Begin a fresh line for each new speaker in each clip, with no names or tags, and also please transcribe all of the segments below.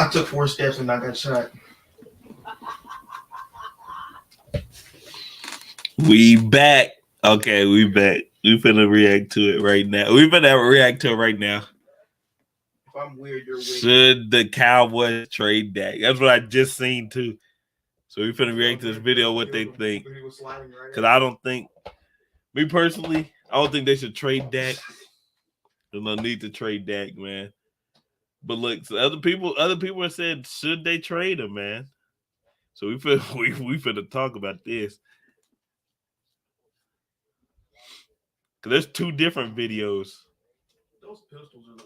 I took 4 steps and I got shot.
We back. Okay, we back. We finna react to it right now. We finna react to it right now.
If I'm weird, you're weird.
Should the Cowboys trade Dak? That's what I just seen too. So we finna react to this video, what they think. Because I don't think, me personally, I don't think they should trade Dak. There's no need to trade Dak, man. But look, so other people have said, should they trade him, man? So we finna talk about this. Cause there's 2 different videos.
Those pistols are.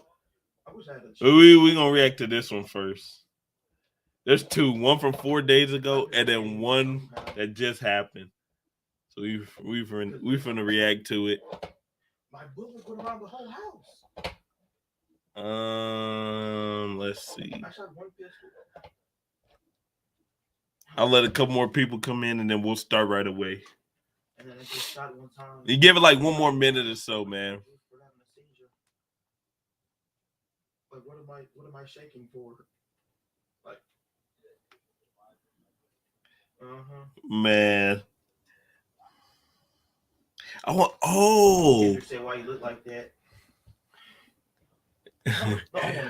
I wish I had a.
We gonna react to this one first. There's 2, one from 4 days ago, and then one that just happened. So we finna react to it.
My bullet went around the whole house.
Let's see.
I shot 1 pistol.
I'll let a couple more people come in, and then we'll start right away.
And then I just shot 1 time.
You give it like 1 more minute or so, man.
Like, what am I shaking for? Like,
man. Oh.
Say why you look like that.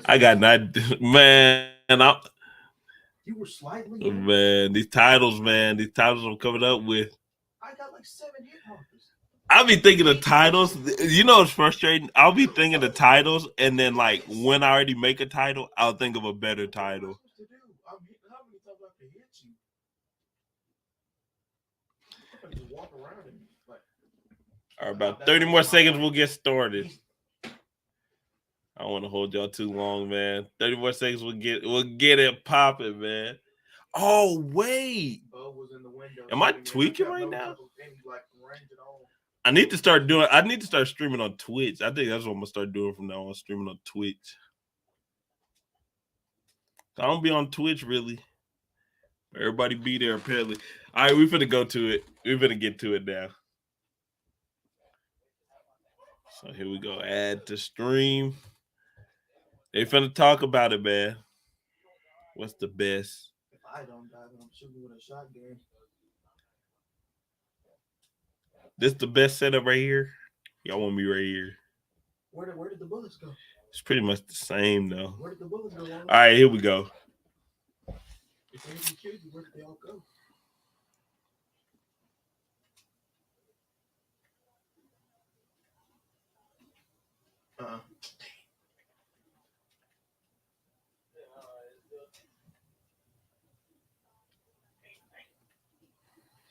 I got not, man.
You were slightly.
Man, these titles I'm coming up with.
I got like 7 hit markers.
I'll be thinking of titles. You know, it's frustrating. I'll be thinking of titles, and then like when I already make a title, I'll think of a better title.
How many times I have to hit you? I'm gonna just walk around and like.
All right, about 30 more seconds, we'll get started. I don't want to hold y'all too long, man. 30 more seconds, we'll get it popping, man. Oh wait, am I tweaking right now? I need to start streaming on Twitch. I think that's what I'm gonna start doing from now on, streaming on Twitch. I don't be on Twitch really. Everybody be there apparently. All right, we finna go to it. We finna get to it now. So here we go. Add to stream. They finna talk about it, man. What's the best?
If I don't die, then I'm shooting with a shotgun.
This the best setup right here. Y'all want me right here.
Where did the bullets go?
It's pretty much the same though.
Where did the bullets go?
All right, here we go.
If anything killed you, where did they all go?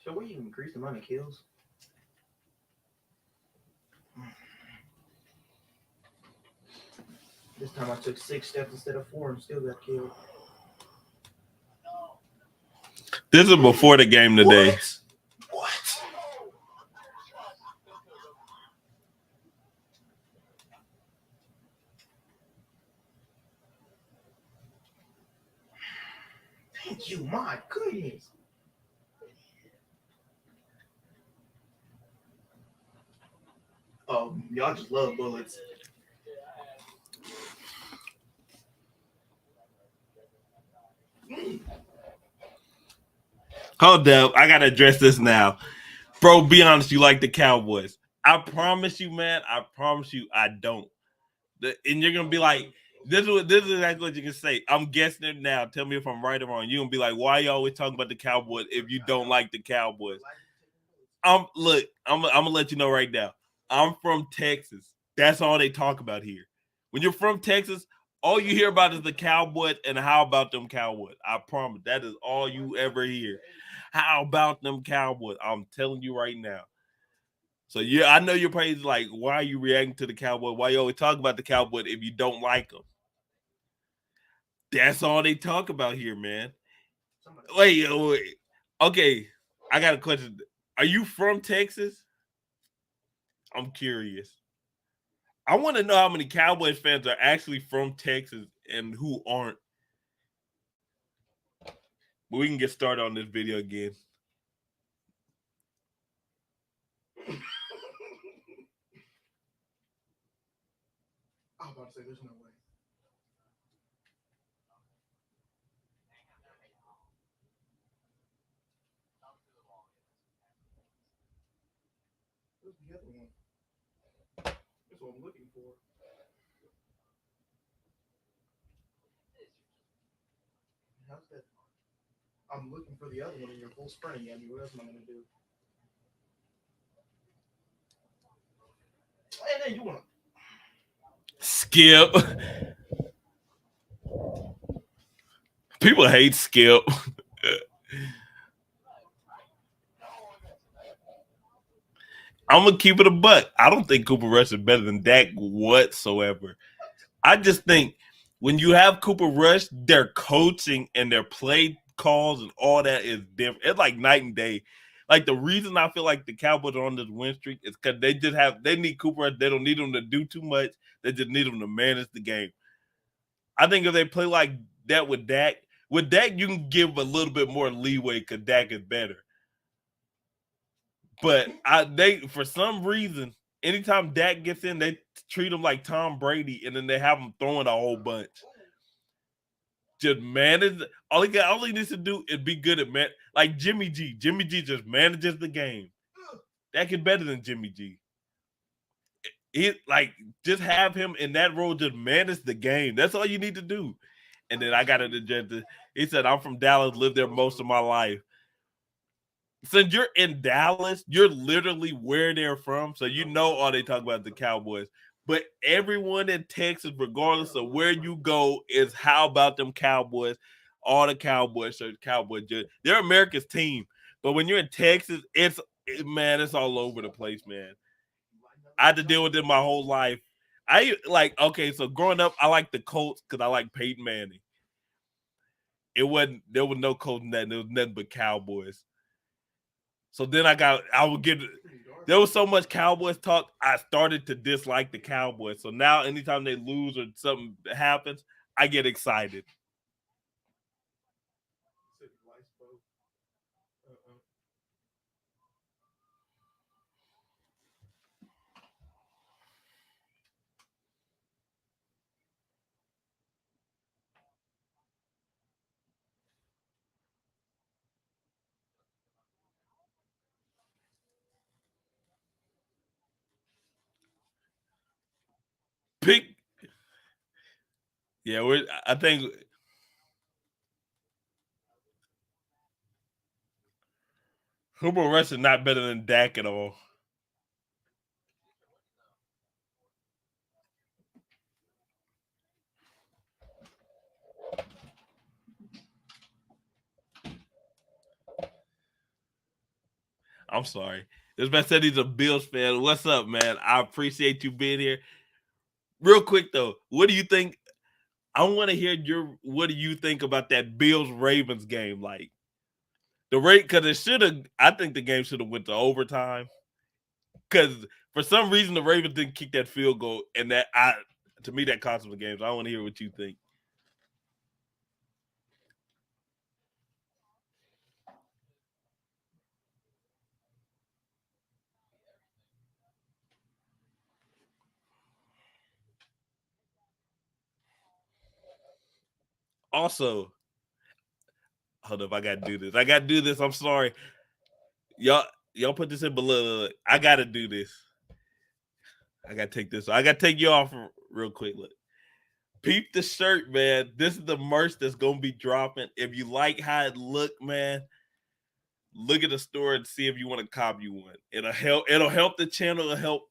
So where you increase the amount of kills? This time I took 6 steps instead of 4 and still got killed.
This is before the game today.
What? Thank you, my goodness. Oh, y'all just love bullets.
Hold up, I gotta address this now. Bro, be honest, you like the Cowboys. I promise you, man. I promise you, I don't. And you're gonna be like, this is exactly what you can say. I'm guessing it now. Tell me if I'm right or wrong. You're gonna be like, why you always talking about the Cowboys if you don't like the Cowboys? I'm gonna let you know right now. I'm from Texas. That's all they talk about here. When you're from Texas, all you hear about is the Cowboys and how about them Cowboys. I promise that is all you ever hear. How about them Cowboys? I'm telling you right now. So yeah, I know you're probably like, why are you reacting to the Cowboys? Why you always talk about the Cowboys if you don't like them? That's all they talk about here, man. Wait. Okay, I got a question. Are you from Texas? I'm curious. I want to know how many Cowboys fans are actually from Texas and who aren't. But we can get started on this video again.
I was about to say, there's no way. one. That's what I'm looking for. How's that? I'm looking for the other one, and you're full sprinting at me. What else am I gonna do? And then you wanna
Skip. People hate Skip. I'm gonna keep it a buck. I don't think Cooper Rush is better than Dak whatsoever. I just think when you have Cooper Rush, their coaching and their play calls and all that is different. It's like night and day. Like the reason I feel like the Cowboys are on this win streak is because they need Cooper Rush. They don't need him to do too much. They just need him to manage the game. I think if they play like that with Dak you can give a little bit more leeway because Dak is better. But they for some reason, anytime Dak gets in, they treat him like Tom Brady, and then they have him throwing a whole bunch. Just manage. All he needs to do is be good at like Jimmy G. Jimmy G just manages the game. Dak is better than Jimmy G. Just have him in that role, just manage the game. That's all you need to do. And then I got an agenda. He said, "I'm from Dallas, lived there most of my life." Since you're in Dallas, you're literally where they're from, so you know all they talk about the Cowboys. But everyone in Texas, regardless of where you go, is how about them Cowboys? All the Cowboys are Cowboys. They're America's team. But when you're in Texas, it's all over the place, man. I had to deal with it my whole life. So growing up, I like the Colts because I like Peyton Manning. There was no Colts in that. There was nothing but Cowboys. So then there was so much Cowboys talk, I started to dislike the Cowboys. So now anytime they lose or something happens, I get excited. I think Cooper Rush is not better than Dak at all. I'm sorry. This man said he's a Bills fan. What's up, man? I appreciate you being here. Real quick though, what do you think? I want to hear what do you think about that Bills Ravens game? Like the rate, because I think the game should have went to overtime. Because for some reason the Ravens didn't kick that field goal, and to me that cost them the game. So I want to hear what you think. Also, hold up, I gotta do this. I'm sorry, y'all put this in below. I gotta do this. I gotta take this. I gotta take you off real quick. Look, peep the shirt, man. This is the merch that's gonna be dropping. If you like how it look, man, look at the store and see if you want to copy one. It'll help the channel. It'll help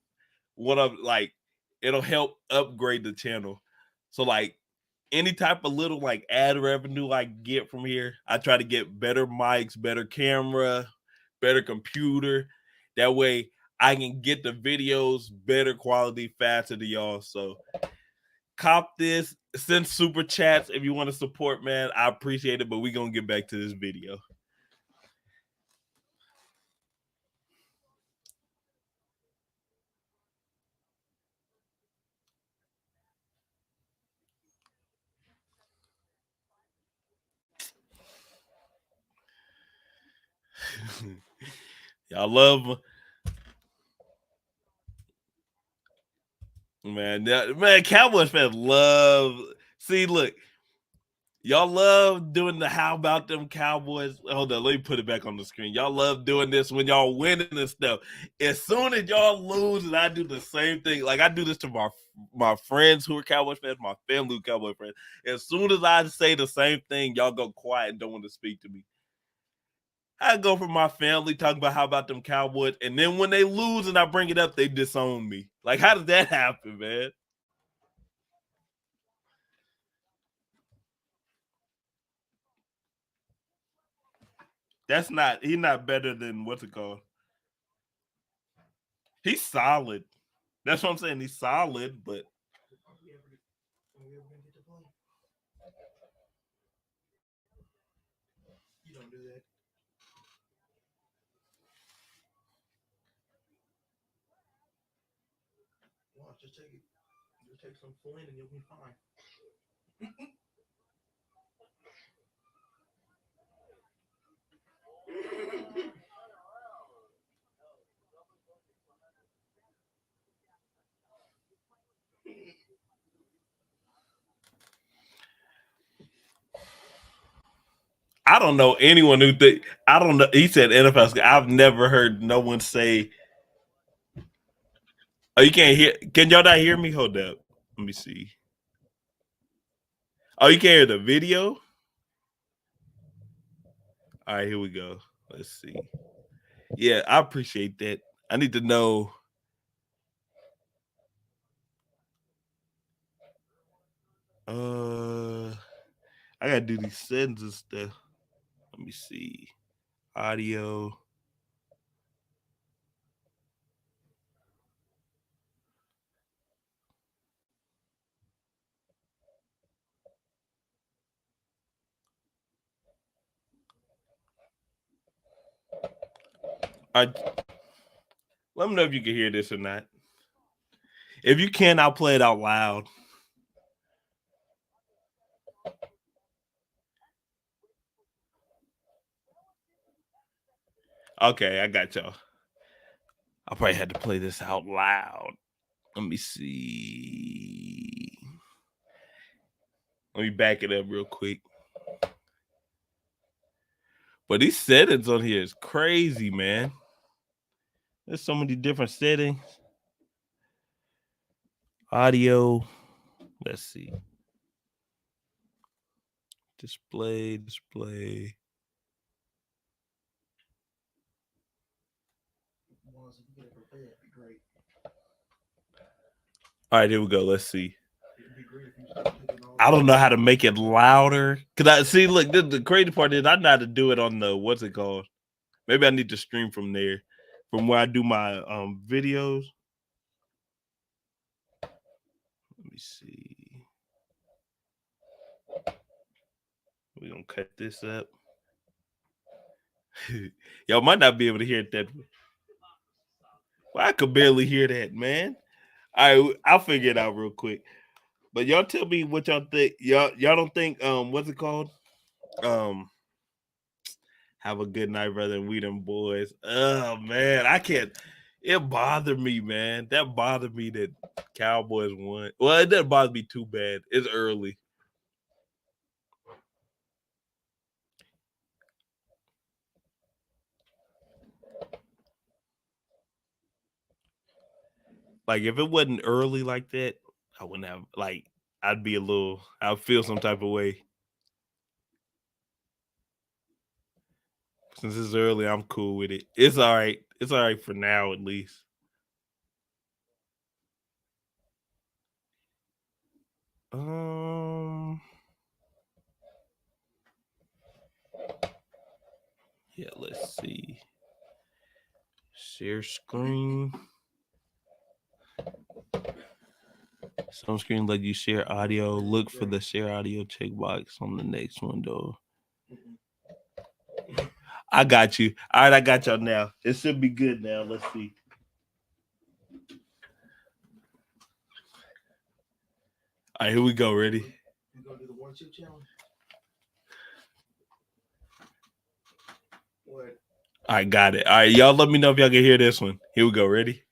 it'll help upgrade the channel. So like any type of little like ad revenue I get from here, I try to get better mics, better camera, better computer. That way I can get the videos better quality faster to y'all. So cop this, send super chats if you want to support, man. I appreciate it, but we're gonna get back to this video. Y'all love man. Cowboys fans love. See, look, Y'all love doing the how about them Cowboys. Hold on, let me put it back on the screen. Y'all love doing this when y'all winning and stuff. As soon as y'all lose, and I do the same thing. Like I do this to my friends who are Cowboys fans, my family who are Cowboy friends. As soon as I say the same thing, y'all go quiet and don't want to speak to me. I go for my family talking about how about them Cowboys, and then when they lose and I bring it up, they disown me. Like, how does that happen, man? He's not better than what's it called? He's solid. That's what I'm saying. He's solid, but
Are we ever gonna get to play? You don't do that. Watch, just take it. Just take some Flynn and you'll be fine.
I don't know anyone who think I don't know. He said NFL. I've never heard no one say, "Oh, you can't hear." Can y'all not hear me? Hold up. Let me see. Oh, you can't hear the video. All right, here we go. Let's see. Yeah, I appreciate that. I need to know. I gotta do these settings and stuff. Let me see. Audio. I Let me know if you can hear this or not. If you can, I'll play it out loud. Okay, I got y'all. I probably had to play this out loud. Let me see. Let me back it up real quick. But these settings on here is crazy, man. There's so many different settings. Audio. Let's see. Display.
Was if you get it for free, that'd be great.
All right, here we go. Let's see.
It'd be great if you started taking all.
I don't know how to make it louder. Cause I see, look, the crazy part is I know how to do it on the what's it called? Maybe I need to stream from there, from where I do my videos. Let me see. We're gonna cut this up. Y'all might not be able to hear it that way. Well, I could barely hear that, man. All right, I'll figure it out real quick. But y'all tell me what y'all think. Y'all don't think what's it called? Um have a good night, brother, and we them boys. Oh man, I can't. It bothered me, man. That bothered me that Cowboys won. Well, it doesn't bother me too bad. It's early. Like if it wasn't early like that, I wouldn't have like I'd be a little I'd feel some type of way. Since it's early, I'm cool with it. It's all right. It's all right for now at least. Um yeah, let's see. Share screen. Some screen let you share audio. Look for the share audio checkbox on the next window. I got you. All right, I got y'all now. It should be good now. Let's see. All right, here we go. Ready?
You gonna do the 1-2 challenge? What?
I got it. All right, y'all let me know if y'all can hear this one. Here we go. Ready?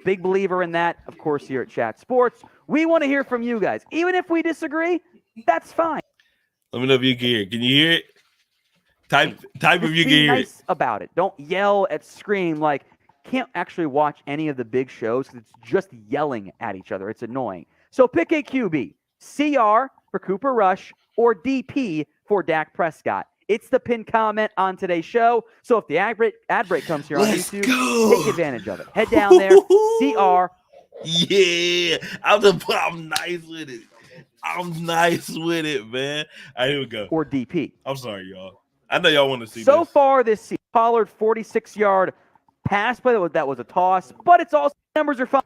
Big believer in that, of course, here at Chat Sports. We want to hear from you guys. Even if we disagree, that's fine.
Let me know if you can hear it. Can you hear it? Type if
Just
you can
be
hear
nice about it. Don't yell at scream. Like, can't actually watch any of the big shows because it's just yelling at each other. It's annoying. So pick a QB. CR for Cooper Rush or DP for Dak Prescott. It's the pinned comment on today's show. So if the ad break comes here on
Let's
YouTube,
go.
take advantage of it. Head down there, CR.
Yeah, I'm nice with it. I'm nice with it, man. All right, here we go.
Or DP.
I'm sorry, y'all. I know y'all want to see
So
this.
far this season, Pollard 46-yard pass play. That was a toss, but it's also numbers are fine.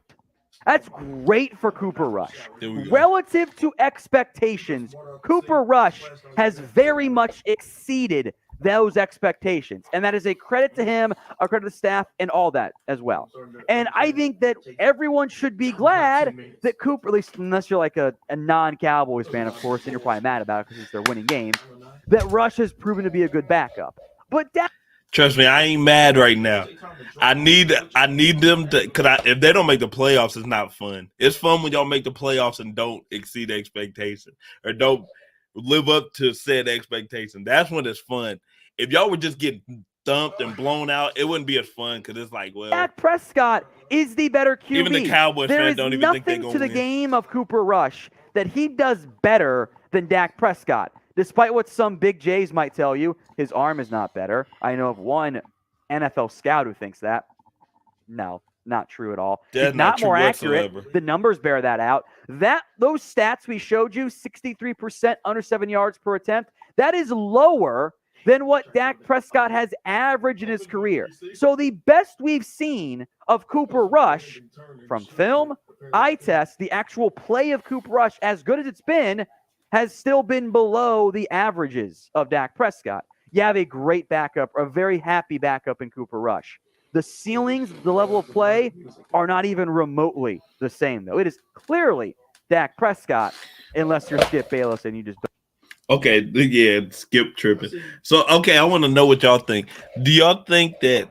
That's great for Cooper Rush. Relative to expectations, Cooper Rush has very much exceeded those expectations. And that is a credit to him, a credit to the staff, and all that as well. And I think that everyone should be glad that Cooper, at least unless you're like a non-Cowboys fan, of course, and you're probably mad about it because it's their winning game, that Rush has proven to be a good backup. But
trust me, I ain't mad right now. I need them to, because if they don't make the playoffs, it's not fun. It's fun when y'all make the playoffs and don't exceed expectation or don't live up to said expectation. That's when it's fun. If y'all would just get thumped and blown out, it wouldn't be as fun because it's like, well,
Dak Prescott is the better QB.
even the Cowboys fans don't even think they're
There is
going
nothing
to
to
win.
the game of Cooper Rush that he does better than Dak Prescott. Despite what some big Jays might tell you, his arm is not better. I know of one NFL scout who thinks that. No, not true at all.
That's
He's not
true
more accurate.
whatsoever.
The numbers bear that out. Those stats we showed you, 63% under 7 yards per attempt, that is lower than what Dak Prescott has averaged in his career. So the best we've seen of Cooper Rush from film, eye test, the actual play of Cooper Rush, as good as it's been, has still been below the averages of Dak Prescott. You have a great backup, a very happy backup in Cooper Rush. The ceilings, the level of play are not even remotely the same, though. It is clearly Dak Prescott, unless you're Skip Bayless and you just don't.
Okay, yeah, Skip tripping. So, okay, I want to know what y'all think. Do y'all think that?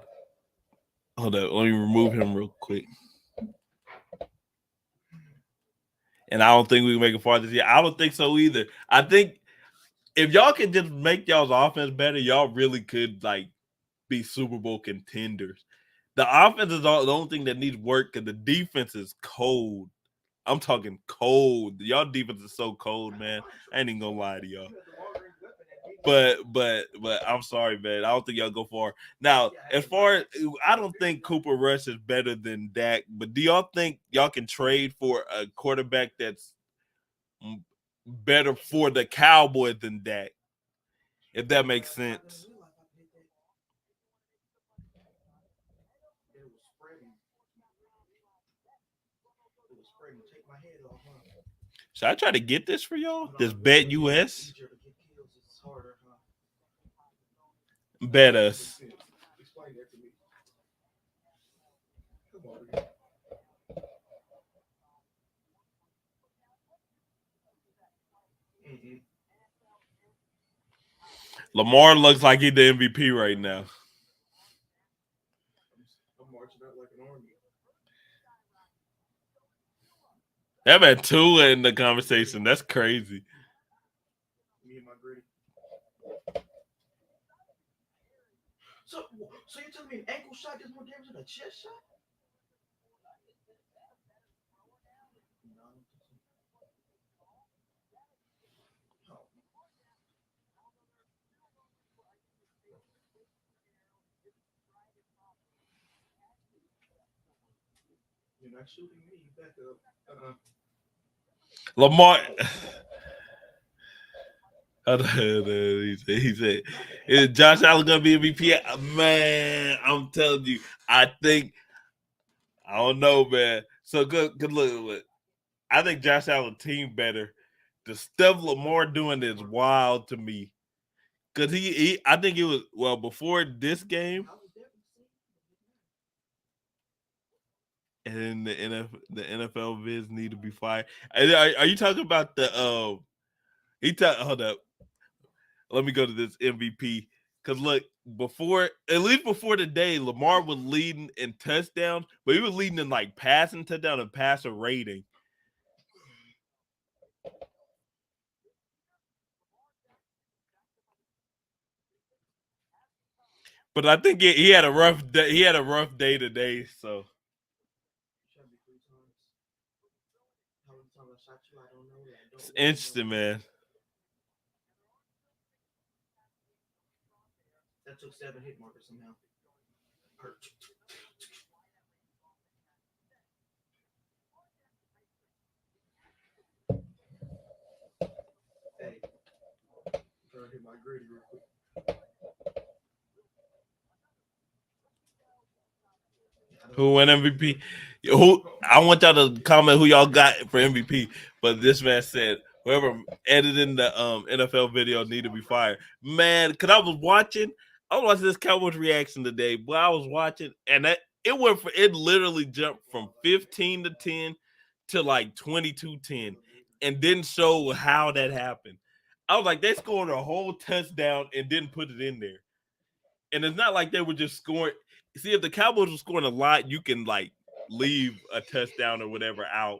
Hold on, let me remove him real quick. And I don't think we can make it far this year. I don't think so either. I think if y'all could just make y'all's offense better, y'all really could like be Super Bowl contenders. The offense is the only thing that needs work because the defense is cold. I'm talking cold. Y'all defense is so cold, man. I ain't even gonna lie to y'all. But I'm sorry, man. I don't think y'all go far. Now, as far as I don't think Cooper Rush is better than Dak, but do y'all think y'all can trade for a quarterback that's better for the Cowboys than Dak? If that makes sense. Should I try to get this for y'all? This Bet US? Bet us. Lamar looks like he's the MVP right now. That man two in the conversation. That's crazy.
So you're telling me an ankle shot is more damage than a chest shot? You're not shooting me. Back up.
Lamar. He said, "Is Josh Allen gonna be MVP?" Man, I'm telling you, I don't know, man. So good look. I think Josh Allen team better. The stuff Lamar doing is wild to me. Cause I think it was before this game, and the NFL vids need to be fired. Are you talking about the hold up. Let me go to this MVP. Because look, at least before the day, Lamar was leading in touchdowns, but he was leading in like passing touchdown and passer rating. But I think he had a rough day. He had a rough day today. So it's interesting, man.
That took 7 hit markers somehow. Hurt. Hey, trying to hit my gritty real quick.
Who won MVP? Who? I want y'all to comment who y'all got for MVP. But this man said whoever editing the NFL video need to be fired. Man, because I was watching this Cowboys reaction today, but I was watching and it literally jumped from 15-10 to like 22-10 and didn't show how that happened. I was like, they scored a whole touchdown and didn't put it in there. And it's not like they were just scoring. See, if the Cowboys were scoring a lot, you can like leave a touchdown or whatever out.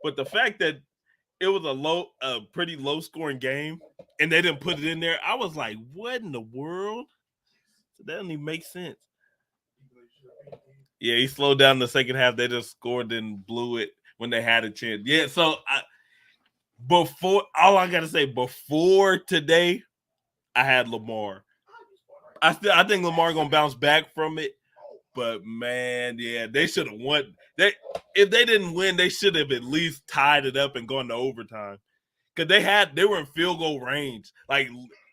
But the fact that it was a pretty low scoring game and they didn't put it in there, I was like, what in the world? So that doesn't even make sense. Yeah, he slowed down in the second half. They just scored and blew it when they had a chance. Yeah, so before today, I had Lamar. I think Lamar gonna bounce back from it, but man, yeah, they should have won. If they didn't win, they should have at least tied it up and gone to overtime because they were in field goal range, like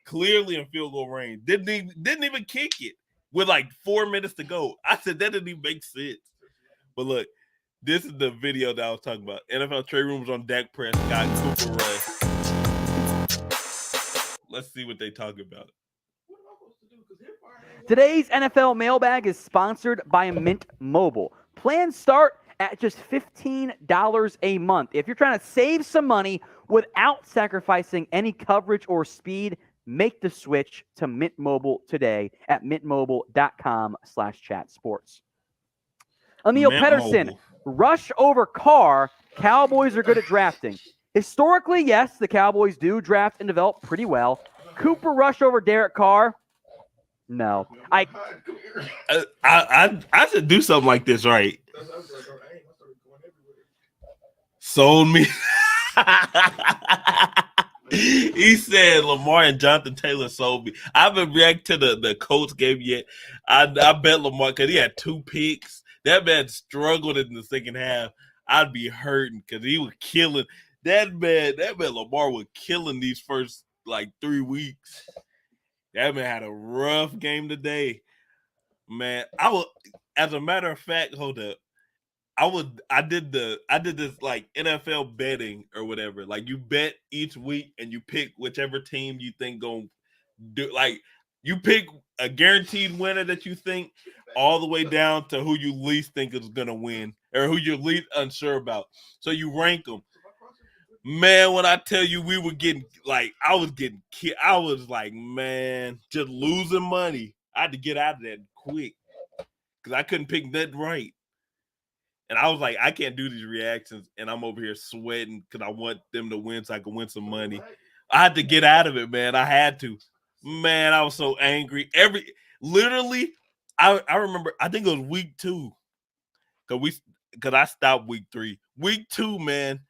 clearly in field goal range. Didn't even kick it with like 4 minutes to go. I said that didn't even make sense. But look, this is the video that I was talking about. NFL trade rumors on Dak Prescott, Cooper Rush. Let's see what they talk about.
Today's NFL mailbag is sponsored by Mint Mobile. Plans start at just $15 a month. If you're trying to save some money without sacrificing any coverage or speed, make the switch to Mint Mobile today at mintmobile.com/chatsports. Emil Pedersen, rush over Carr. Cowboys are good at drafting. Historically, yes, the Cowboys do draft and develop pretty well. Cooper Rush over Derek Carr. No, I
should do something like this, right? Sold me. He said Lamar and Jonathan Taylor sold me. I haven't reacted to the Colts game yet. I bet Lamar because he had 2 picks. That man struggled in the second half. I'd be hurting because he was killing that man. Lamar was killing these first like 3 weeks. That man had a rough game today, man. As a matter of fact, hold up. I did this like NFL betting or whatever. Like you bet each week and you pick whichever team you think gonna do. Like you pick a guaranteed winner that you think, all the way down to who you least think is gonna win or who you're least unsure about. So you rank them. Man, when I tell you we were getting like I was like, man, just losing money. I had to get out of that quick because I couldn't pick nothing right. And I was like, I can't do these reactions, and I'm over here sweating because I want them to win so I can win some money. I had to get out of it, man. I had to. Man, I was so angry. Literally, I remember, I think it was week 2. Because I stopped week 3. Week 2, man.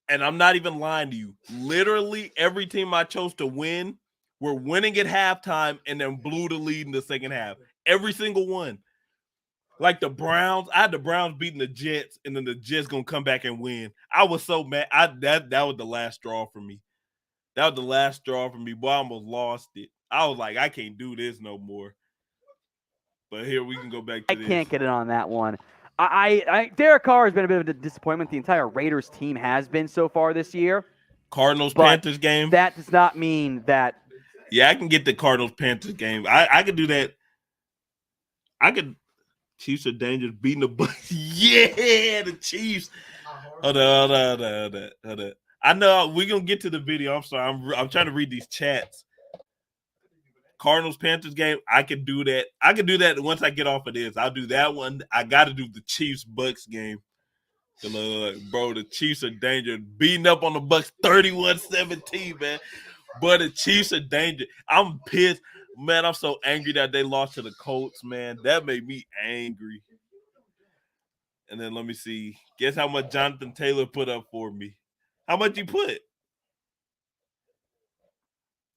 And I'm not even lying to you. Literally, every team I chose to win were winning at halftime and then blew the lead in the second half. Every single one. Like the Browns, I had the Browns beating the Jets, and then the Jets gonna come back and win. I was so mad. That was the last straw for me. That was the last straw for me. Boy, I almost lost it. I was like, I can't do this no more. But here we can go back to this.
I can't get it on that one. Derek Carr has been a bit of a disappointment. The entire Raiders team has been so far this year.
Cardinals-Panthers game?
That does not mean that.
Yeah, I can get the Cardinals-Panthers game. I could do that. Chiefs are dangerous, beating the Bucs. Yeah, the Chiefs. Hold on. I know we're going to get to the video. I'm sorry. I'm trying to read these chats. Cardinals-Panthers game, I can do that. I can do that once I get off of this. I'll do that one. I got to do the Chiefs-Bucs game. Bro, the Chiefs are dangerous. Beating up on the Bucs 31-17, man. But the Chiefs are dangerous. I'm pissed. Man, I'm so angry that they lost to the Colts, man. That made me angry. And then let me see. Guess how much Jonathan Taylor put up for me? How much you put?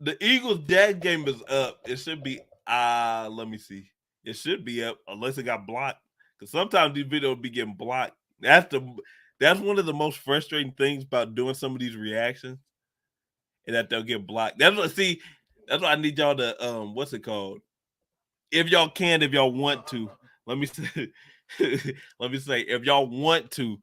The Eagles' Dak game is up. It should be let me see. It should be up unless it got blocked. Because sometimes these videos be getting blocked. That's one of the most frustrating things about doing some of these reactions. And that they'll get blocked. That's what I need y'all to what's it called? If y'all want to, let me say, if y'all want to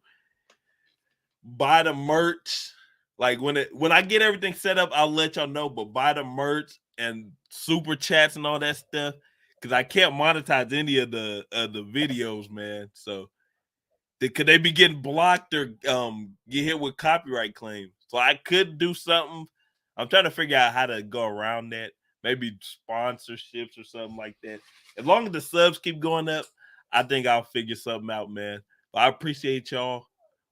buy the merch, like when I get everything set up, I'll let y'all know. But buy the merch and super chats and all that stuff, because I can't monetize any of the videos, man. So could they be getting blocked or get hit with copyright claims? So I could do something. I'm trying to figure out how to go around that. Maybe sponsorships or something like that. As long as the subs keep going up, I think I'll figure something out, man. But I appreciate y'all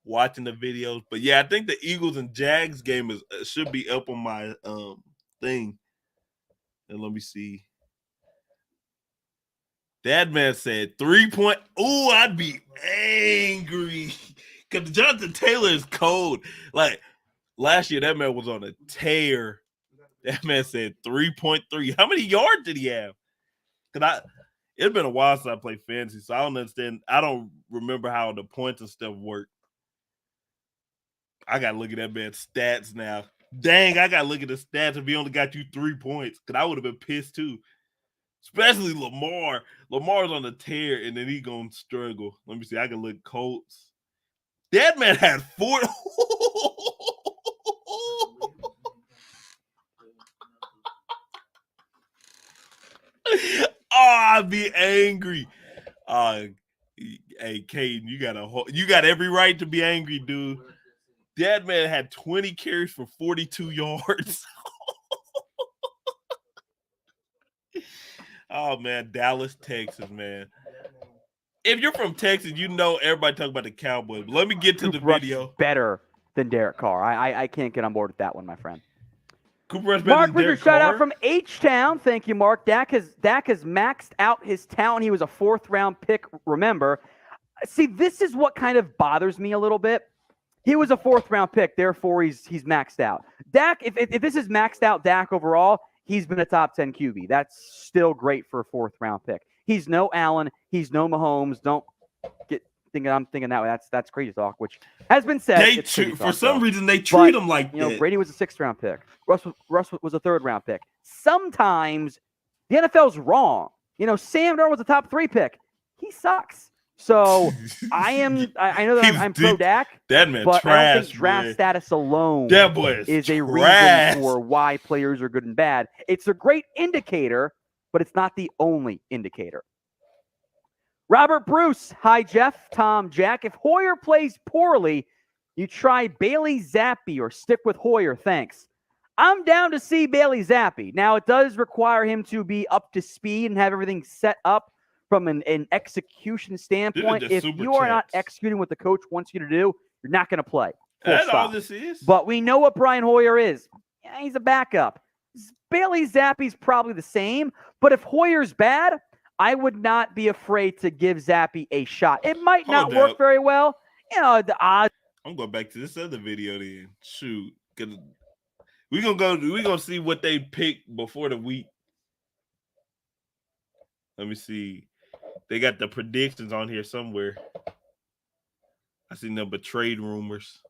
watching the videos. But yeah, I think the Eagles and Jags game should be up on my thing. And let me see. That man said 3 point. Ooh, I'd be angry. Because Jonathan Taylor is cold. Like last year, that man was on a tear. That man said 3.3. How many yards did he have? Because it's been a while since I played fantasy, so I don't understand. I don't remember how the points and stuff work. I gotta look at that man's stats now. Dang, I gotta look at the stats if he only got you 3 points. Because I would have been pissed too. Especially Lamar. Lamar's on the tear, and then he gonna struggle. Let me see. I can look Colts. That man had 4. Oh, I'd be angry. Hey, Caden, you got every right to be angry, dude. That man had 20 carries for 42 yards. Oh man, Dallas, Texas, man. If you're from Texas, you know everybody talking about the Cowboys. But let me get to the video.
Better than Derek Carr. I can't get on board with that one, my friend.
Cooper Rush
Mark
better than
Richard,
Derek
shout
Carr?
out from H-Town. Thank you, Mark. Dak has maxed out his talent. He was a 4th-round pick, remember. See, this is what kind of bothers me a little bit. He was a 4th-round pick, therefore he's maxed out. Dak, if this is maxed out Dak overall, he's been a top 10 QB. That's still great for a 4th-round pick. He's no Allen. He's no Mahomes. Don't get thinking I'm thinking that way. That's crazy talk, which has been said.
For some reason, they treat him like that.
Brady was a 6th-round pick. Russ was a 3rd-round pick. Sometimes the NFL's wrong. Sam Darnold was a top 3 pick. He sucks. So I know that I'm pro Dak,
that man
but
trash,
I don't think draft status alone is a
trash.
reason for why players are good and bad. It's a great indicator, but it's not the only indicator. Robert Bruce, hi Jeff, Tom, Jack. If Hoyer plays poorly, you try Bailey Zappi or stick with Hoyer. Thanks. I'm down to see Bailey Zappi. Now, it does require him to be up to speed and have everything set up from an execution standpoint. If you are not executing what the coach wants you to do, you're not going to play.
That's all this is.
But we know what Brian Hoyer is. Yeah, he's a backup. Bailey Zappi's probably the same. But if Hoyer's bad, I would not be afraid to give Zappi a shot. It might not work very well. The odds.
I'm going back to this other video then. Shoot. We're gonna see what they picked before the week. Let me see. They got the predictions on here somewhere. I see number trade rumors.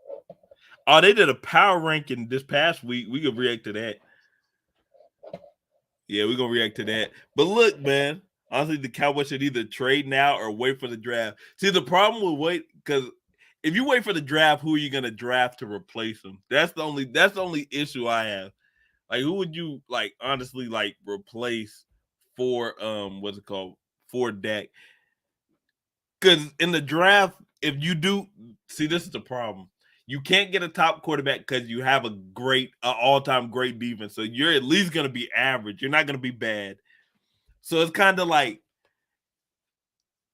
Oh, they did a power ranking this past week. We can react to that. Yeah, we're gonna react to that. But look, man, honestly, the Cowboys should either trade now or wait for the draft. See, the problem with wait, because if you wait for the draft, who are you gonna draft to replace him? That's the only issue I have. Like, who would you honestly replace for what's it called, for Dak? Because in the draft, if you do see, this is the problem. You can't get a top quarterback because you have a all-time great defense. So you're at least gonna be average. You're not gonna be bad. So it's kind of like,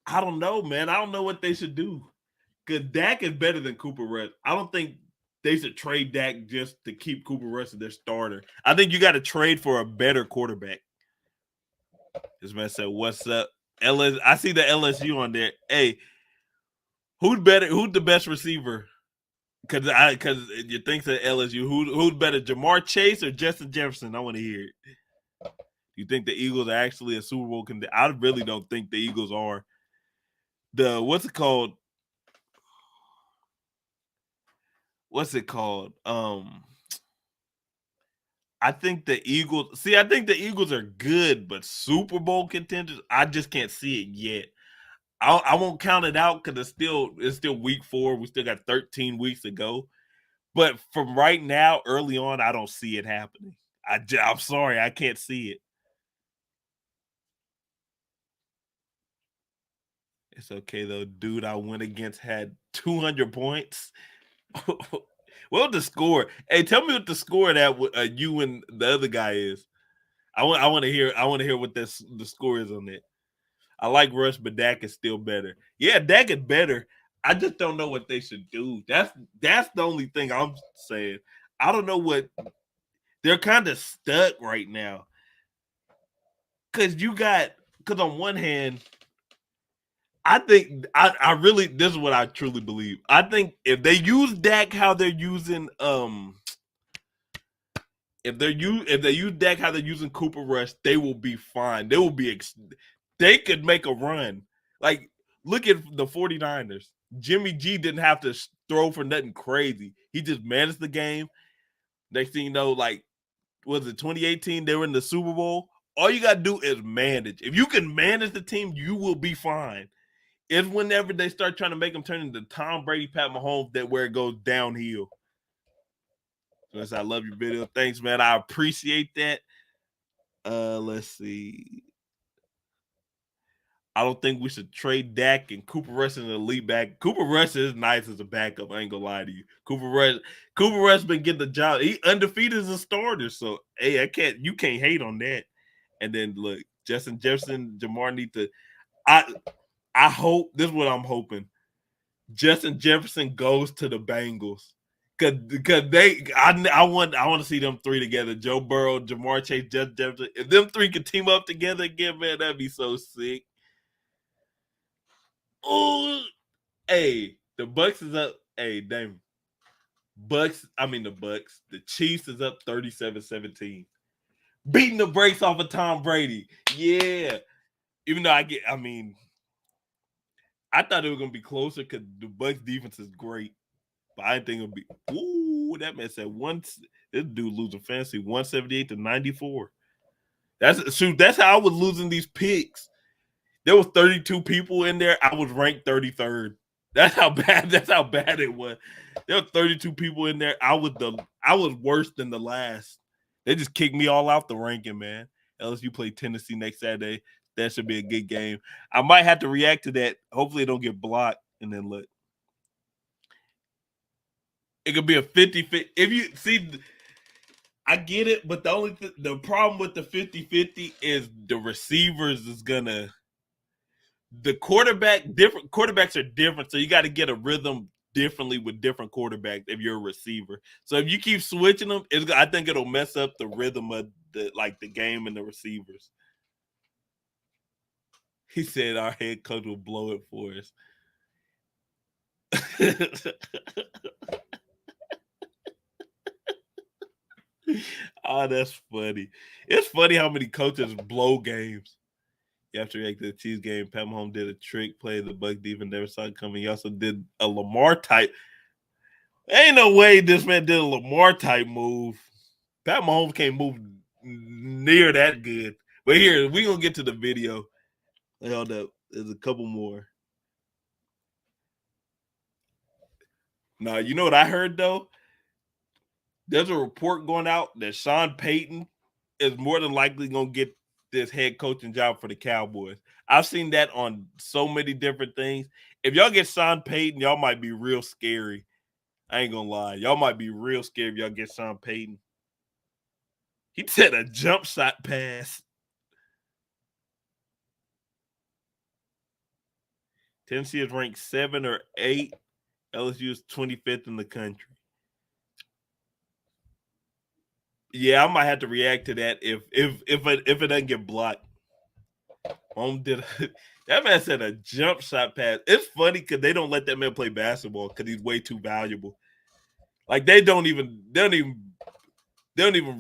I don't know, man. I don't know what they should do. Because Dak is better than Cooper Rush. I don't think they should trade Dak just to keep Cooper Rush as their starter. I think you got to trade for a better quarterback. This man said, "What's up, LS?" I see the LSU on there. Hey, who's better? Who's the best receiver? Because you think that LSU. Who's better, Jamar Chase or Justin Jefferson? I want to hear it. You think the Eagles are actually a Super Bowl contender? I really don't think the Eagles are. What's it called? What's it called? I think the Eagles. See, I think the Eagles are good, but Super Bowl contenders, I just can't see it yet. I won't count it out because it's still week 4. We still got 13 weeks to go. But from right now, early on, I don't see it happening. I'm sorry, I can't see it. It's okay though, dude. I went against had 200 points. Well, the score. Hey, tell me what the score that you and the other guy is. I want to hear. I want to hear what the score is on it. I like Rush, but Dak is still better. Yeah, Dak is better. I just don't know what they should do. That's the only thing I'm saying. I don't know what they're kind of stuck right now. Because on one hand, I think I really this is what I truly believe. I think if they use Dak how they're using if they use Dak how they're using Cooper Rush, they will be fine. They could make a run. Like look at the 49ers. Jimmy G didn't have to throw for nothing crazy. He just managed the game. Next thing you know, like was it 2018 they were in the Super Bowl? All you got to do is manage. If you can manage the team, you will be fine. It's whenever they start trying to make them turn into Tom Brady, Pat Mahomes, that where it goes downhill. So I love your video. Thanks, man. I appreciate that. Let's see. I don't think we should trade Dak and Cooper Rush in the elite back. Cooper Rush is nice as a backup. I ain't gonna lie to you. Cooper Rush been getting the job. He undefeated as a starter. So hey, you can't hate on that. And then look, Justin Jefferson, Jamar need to. I hope this is what I'm hoping. Justin Jefferson goes to the Bengals. Cause I want to see them three together. Joe Burrow, Jamar Chase, Justin Jefferson. If them three could team up together again, man, that'd be so sick. Oh, hey, the Bucks is up. Hey, damn. The Bucks. The Chiefs is up 37-17. Beating the brakes off of Tom Brady. Yeah. Even though I thought it was gonna be closer because the Bucks defense is great. But I didn't think it would be. Ooh, that man said this dude losing fantasy 178-94. That's how I was losing these picks. There was 32 people in there. I was ranked 33rd. That's how bad it was. There were 32 people in there. I was worse than the last. They just kicked me all out the ranking, man. LSU play Tennessee next Saturday. That should be a good game. I might have to react to that. Hopefully it don't get blocked. And then look. It could be a 50-50. If you see, I get it, but the problem with the 50-50 is the receivers is gonna different quarterbacks are different, so you got to get a rhythm differently with different quarterbacks if you're a receiver. So if you keep switching them, I think it'll mess up the rhythm of the game and the receivers. He said our head coach will blow it for us. Oh, that's funny. It's funny how many coaches blow games. You have to react to the Chiefs game. Pat Mahomes did a trick play. The Bucs defense never saw it coming. He also did a Lamar type. Ain't no way this man did a Lamar type move. Pat Mahomes can't move near that good. But here, we gonna get to the video. Hold up. There's a couple more. Now, you know what I heard though? There's a report going out that Sean Payton is more than likely gonna get this head coaching job for the Cowboys. I've seen that on so many different things. If y'all get Sean Payton, y'all might be real scary. I ain't gonna lie. Y'all might be real scared if y'all get Sean Payton. He said a jump shot pass. Tennessee is ranked 7 or 8. LSU is 25th in the country. Yeah, I might have to react to that if it doesn't get blocked. That man said a jump shot pass. It's funny because they don't let that man play basketball because he's way too valuable. Like they don't even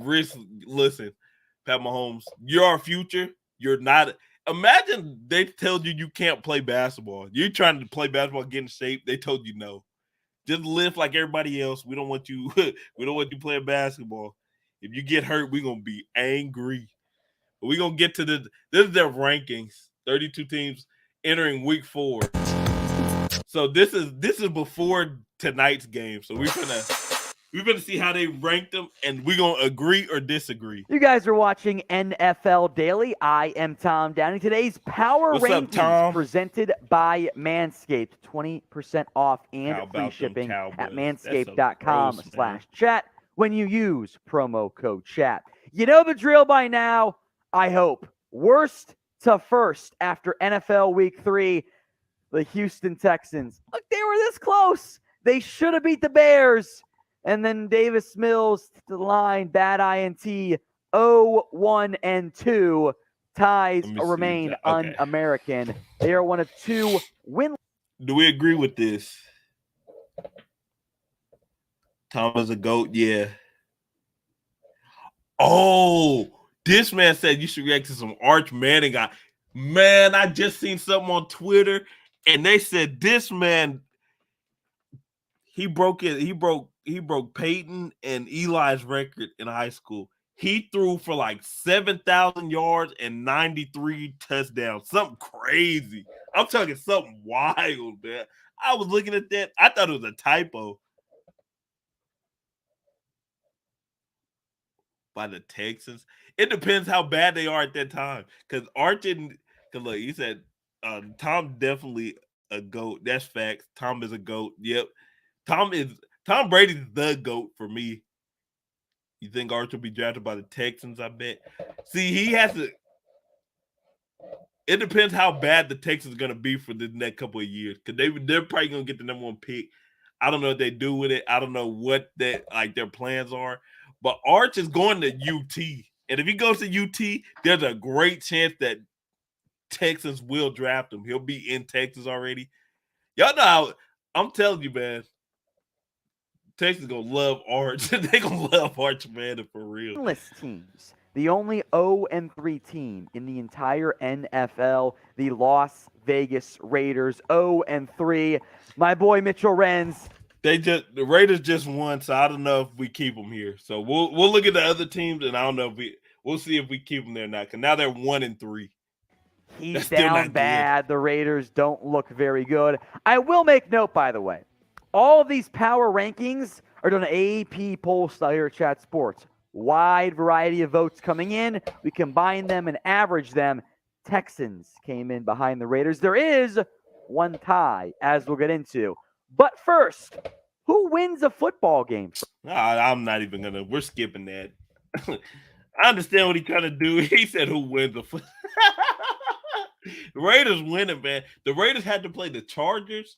risk. Listen, Pat Mahomes, you're our future. You're not. Imagine they told you can't play basketball. You're trying to play basketball, get in shape. They told you no. Just live like everybody else. We don't want you. We don't want you playing basketball. If you get hurt, we're gonna be angry. But we're gonna get to this is their rankings. 32 teams entering week 4. So this is before tonight's game. So we're gonna see how they ranked them, and we're gonna agree or disagree.
You guys are watching NFL Daily. I am Tom Downey. Today's Power
What's up,
Rankings
Tom?
presented by Manscaped. 20% off
How
and
about
free
them
shipping at
Cowboys?
manscaped.com/chat when you use promo code chat. You know the drill by now, I hope. Worst to first after NFL Week 3, the Houston Texans. Look, they were this close. They should have beat the Bears. And then Davis Mills to the line, bad INT, 0-1-2. Ties remain un-American. They are one of 2 win.
Do we agree with this? Tom is a GOAT, yeah. Oh, this man said you should react to some Arch Manning guy. Man, I just seen something on Twitter, and they said this man he broke Peyton and Eli's record in high school. He threw for like 7,000 yards and 93 touchdowns. Something crazy. I'm talking something wild, man. I was looking at that. I thought it was a typo by the Texans. It depends how bad they are at that time. Because Arch and look, he said Tom definitely a GOAT. That's facts. Tom is a GOAT. Yep. Tom Brady's the GOAT for me. You think Arch will be drafted by the Texans? I bet. See, he has to. It depends how bad the Texans are going to be for the next couple of years, because they're probably going to get the number 1 pick. I don't know what they do with it. I don't know what their plans are. But Arch is going to UT, and if he goes to UT, there's a great chance that Texans will draft him. He'll be in Texas already. Y'all know how I'm telling you, man. Texas gonna love Arch. They gonna love Arch Manning for real.
Winless teams. The only 0-3 team in the entire NFL, the Las Vegas Raiders. 0-3. My boy Mitchell Renz.
The Raiders just won, so I don't know if we keep them here. So we'll look at the other teams, and I don't know if we'll see if we keep them there or not. Because now they're 1-3.
He's down bad. The Raiders don't look very good. I will make note, by the way. All of these power rankings are done AP poll style here at Chat Sports. Wide variety of votes coming in. We combine them and average them. Texans came in behind the Raiders. There is one tie, as we'll get into. But first, who wins a football game?
I'm not even going to. We're skipping that. I understand what he's trying to do. He said who wins a football. The Raiders winning, man. The Raiders had to play the Chargers,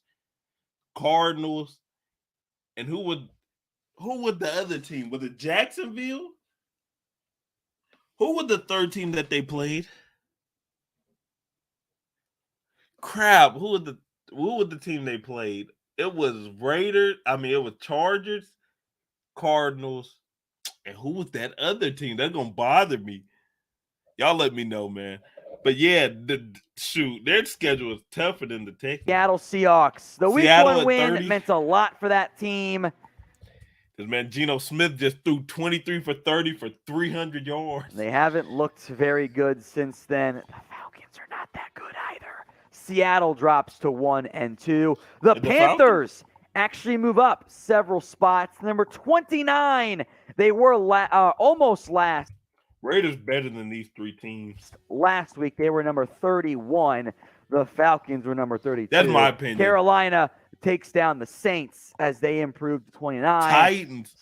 Cardinals, and who would the other team? Was it Jacksonville? Who was the third team that they played? Crap, who was the team they played? It was Raiders. It was Chargers, Cardinals, and who was that other team? That's gonna bother me. Y'all let me know, man. But yeah, their schedule is tougher than the Texans.
Seattle Seahawks. The Week 1 win meant a lot for that team.
Because, man, Geno Smith just threw 23 for 30 for 300 yards.
They haven't looked very good since then. The Falcons are not that good either. Seattle drops to 1-2. The Panthers actually move up several spots. Number 29. They were almost last.
Raiders better than these 3 teams.
Last week, they were number 31. The Falcons were number 32.
That's my opinion.
Carolina takes down the Saints as they improved to 29.
Titans.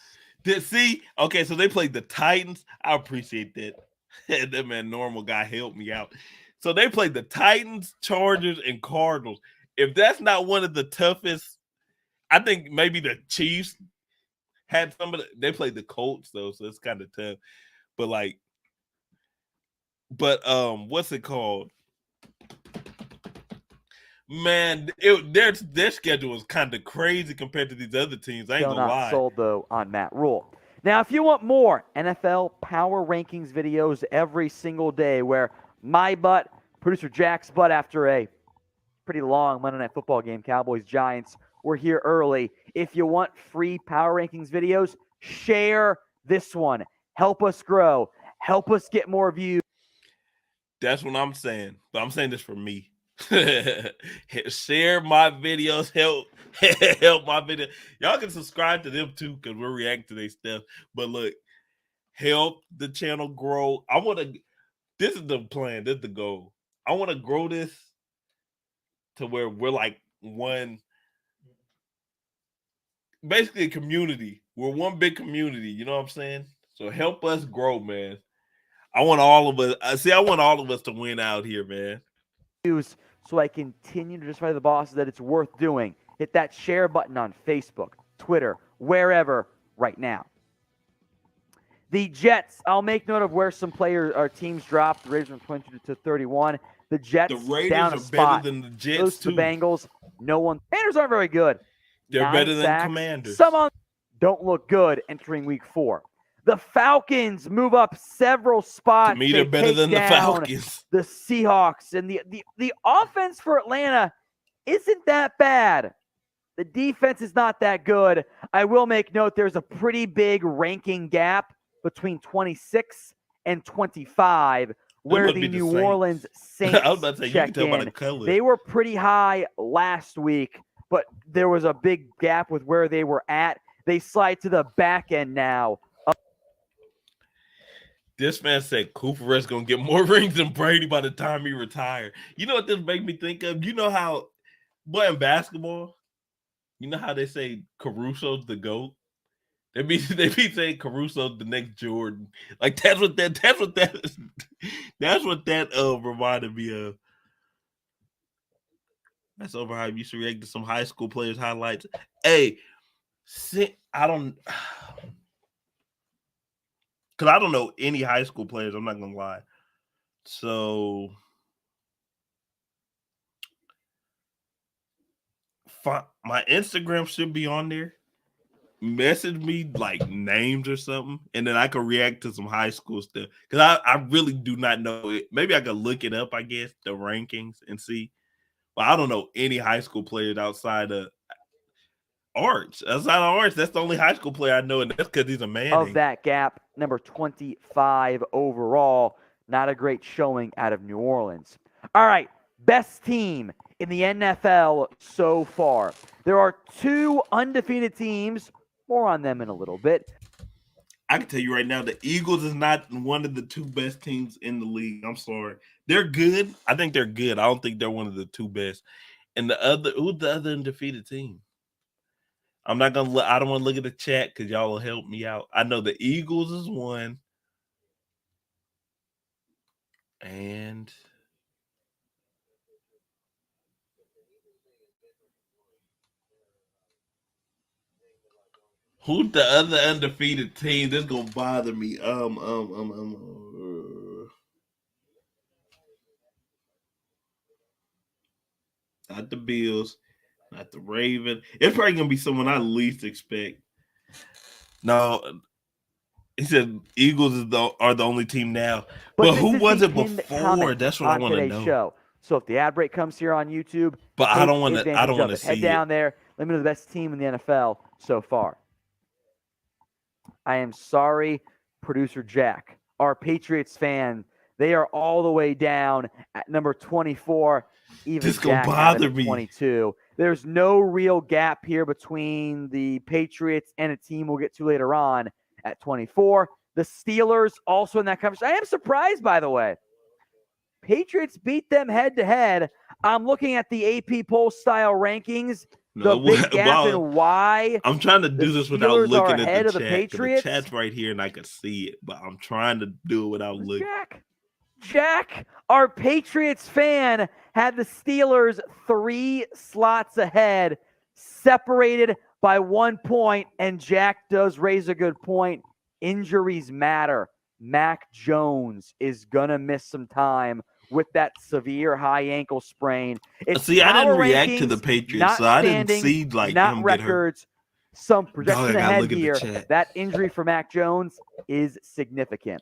See? Okay, so they played the Titans. I appreciate that. That man, normal guy, helped me out. So they played the Titans, Chargers, and Cardinals. If that's not one of the toughest, I think maybe the Chiefs had they played the Colts, though, so it's kind of tough. But what's it called? Man, their schedule is kind of crazy compared to these other teams. I ain't
Still
gonna
not
lie.
sold, though, on Matt Rule. Now, if you want more NFL Power Rankings videos every single day where my butt, producer Jack's butt after a pretty long Monday Night Football game, Cowboys-Giants, we're here early. If you want free Power Rankings videos, share this one. Help us grow. Help us get more views.
That's what I'm saying. But I'm saying this for me. Share my videos. Help my video. Y'all can subscribe to them too because we're reacting to their stuff. But look, help the channel grow. This is the plan. This is the goal. I want to grow this to where we're like basically a community. We're one big community. You know what I'm saying? So help us grow, man. I want all of us. I want all of us to win out here, man.
So I continue to justify the bosses that it's worth doing. Hit that share button on Facebook, Twitter, wherever right now. The Jets, I'll make note of where some players or teams dropped. The Raiders from 22 to 31. The Jets
The Raiders
down a
are
spot.
better than the Jets
Those
too.
The Bengals, no one. Commanders aren't very good.
They're
9
better than
sacks.
Commanders.
Some on don't look good entering week 4. The Falcons move up several spots.
To me, they're better than the Falcons.
The Seahawks and the offense for Atlanta isn't that bad. The defense is not that good. I will make note there's a pretty big ranking gap between 26 and 25 where the New Orleans Saints
I was about to say, you can tell by the color.
They were pretty high last week, but there was a big gap with where they were at. They slide to the back end now.
This man said Cooper Rush gonna get more rings than Brady by the time he retired. You know what this make me think of? You know how, boy, in basketball, you know how they say Caruso's the GOAT? They be saying Caruso's the next Jordan. Like that's what that reminded me of. That's over how I used to react to some high school players' highlights. Hey, I don't. Because I don't know any high school players. I'm not going to lie. So, my Instagram should be on there. Message me like names or something, and then I can react to some high school stuff. Because I really do not know it. Maybe I could look it up, I guess, the rankings and see. But I don't know any high school players outside of Arch. Outside of Arch, that's the only high school player I know, and that's because he's a man.
Of that gap, number 25 overall. Not a great showing out of New Orleans. All right, best team in the NFL so far. There are 2 undefeated teams. More on them in a little bit.
I can tell you right now, the Eagles is not one of the 2 best teams in the league. I'm sorry. They're good. I think they're good. I don't think they're one of the 2 best. And who's the other undefeated team? I don't want to look at the chat because y'all will help me out. I know the Eagles is one. And who's the other undefeated team? This is gonna bother me. Not the Bills, not the Ravens. It's probably gonna be someone I least expect. No, he said Eagles are the only team now. But who was it before? That's what I want to know.
Show. So if the ad break comes here on YouTube,
but I don't want to see
Head down there. Let me know the best team in the NFL so far. I am sorry, producer Jack, our Patriots fan. They are all the way down at number 24. Even
this gonna bother me.
22. There's no real gap here between the Patriots and a team we'll get to later on at 24. The Steelers also in that conversation. I am surprised, by the way. Patriots beat them head-to-head. I'm looking at the AP poll style rankings. The big gap in why
I'm trying to do this without looking at the chat.
The Patriots.
The chat's right here, and I can see it, but I'm trying to do it without looking.
Jack, our Patriots fan, had the Steelers 3 slots ahead, separated by 1 point, and Jack does raise a good point. Injuries matter. Mac Jones is going to miss some time with that severe high ankle sprain. It's
See, I didn't
power
react to the
rankings,
Patriots,
not
so I didn't
standings,
see like
not
him get hurt.
records. Some
Dog,
projection
I gotta
ahead
look at the
here.
chat.
That injury for Mac Jones is significant.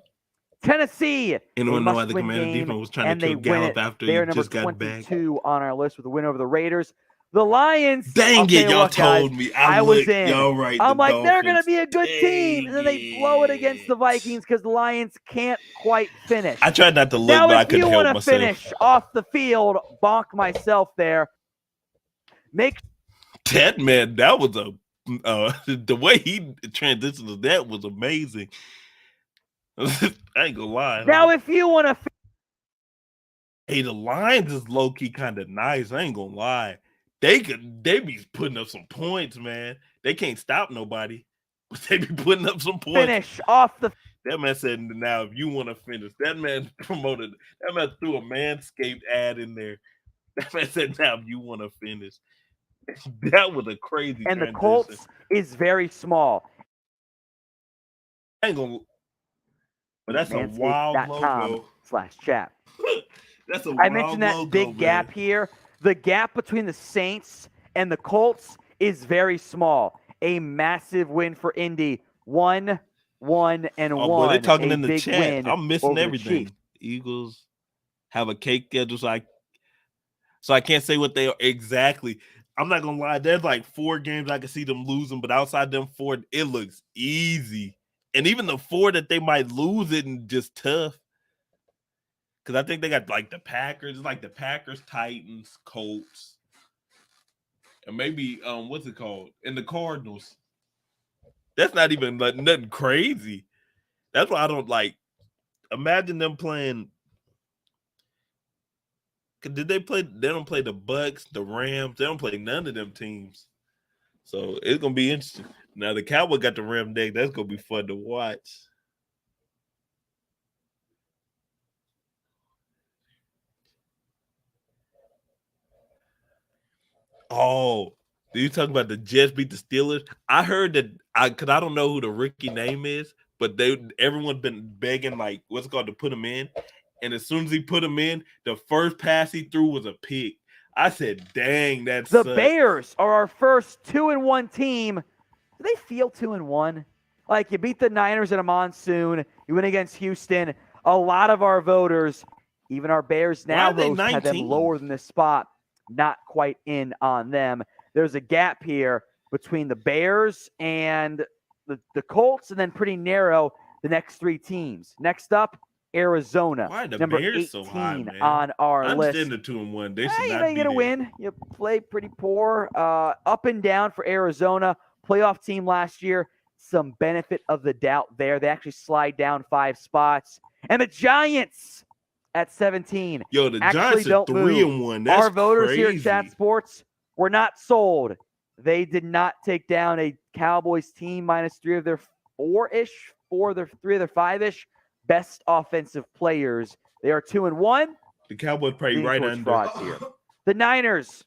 Tennessee,
Anyone
a
know why the
must-win
Commander
game,
defense was trying
and
to
they
kill
win
Gallup
it.
after
They
he
are number
just got back?
22 on our list with a win over the Raiders. The Lions,
Dang
I'll
it,
tell you
y'all
what, guys,
told me.
I was
looked,
in.
y'all right.
I'm
the
like, they're going to
Dolphins.
be a good team. And then they blow it against the Vikings because the Lions can't quite finish.
I tried not to look,
Now,
but I
if
couldn't
you
help
want to
myself.
finish off the field, bonk myself there. Make
That man, that was the way he transitioned to that was amazing. I ain't gonna lie.
Now, if you want to
Hey, the Lions is low key kind of nice. I ain't gonna lie. They be putting up some points, man. They can't stop nobody, but they be putting up some points.
finish off the
That man said, "Now, if you want to finish," that man promoted. That man threw a Manscaped ad in there. That man said, "Now, if you want to finish," that was a crazy.
and the
transition.
Colts is very small.
I ain't gonna. But that's a wild logo.
/chat.
That's a wild
I mentioned that
logo,
big gap
man.
here. The gap between the Saints and the Colts is very small. A massive win for Indy. 1-1-1.
Oh, boy, they're talking
a
in the
big
chat.
win
I'm missing
over the
everything.
Chiefs.
Eagles have a cake schedule, so I can't say what they are exactly. I'm not gonna lie. There's like 4 games I can see them losing, but outside them 4, it looks easy. And even the 4 that they might lose, it and just tough. Because I think they got like the Packers, Titans, Colts, and maybe what's it called? And the Cardinals. That's not even like nothing crazy. That's why I don't like. Imagine them playing. Did they play? They don't play the Bucks, the Rams. They don't play none of them teams. So it's gonna be interesting. Now the Cowboys got the Ram deck. That's gonna be fun to watch. Oh, do you talk about the Jets beat the Steelers? I heard that because I don't know who the rookie name is, but everyone's been begging like what's it called to put him in, and as soon as he put him in, the first pass he threw was a pick. I said, "Dang, that's
the Bears are our first 2-1 team." Do they feel 2-1? Like you beat the Niners in a monsoon, you win against Houston. A lot of our voters, even our Bears now, hosts had them lower than this spot. Not quite in on them. There's a gap here between the Bears and the Colts, and then pretty narrow the next 3 teams. Next up, Arizona.
Why are the
number
Bears
18
so high, man?
on our
I
list.
understand the 2-1. They should
You
not
ain't
be
gonna
there.
win. You play pretty poor. Up and down for Arizona. Playoff team last year. Some benefit of the doubt there. They actually slide down 5 spots. And the Giants at 17.
Yo, the
actually
Giants are 3-1. That's
Our voters
crazy.
here at Chat Sports were not sold. They did not take down a Cowboys team minus 3 of their 4-ish, 3 of their 5-ish best offensive players. They are 2-1.
The Cowboys play right under.
Frauds here. The Niners.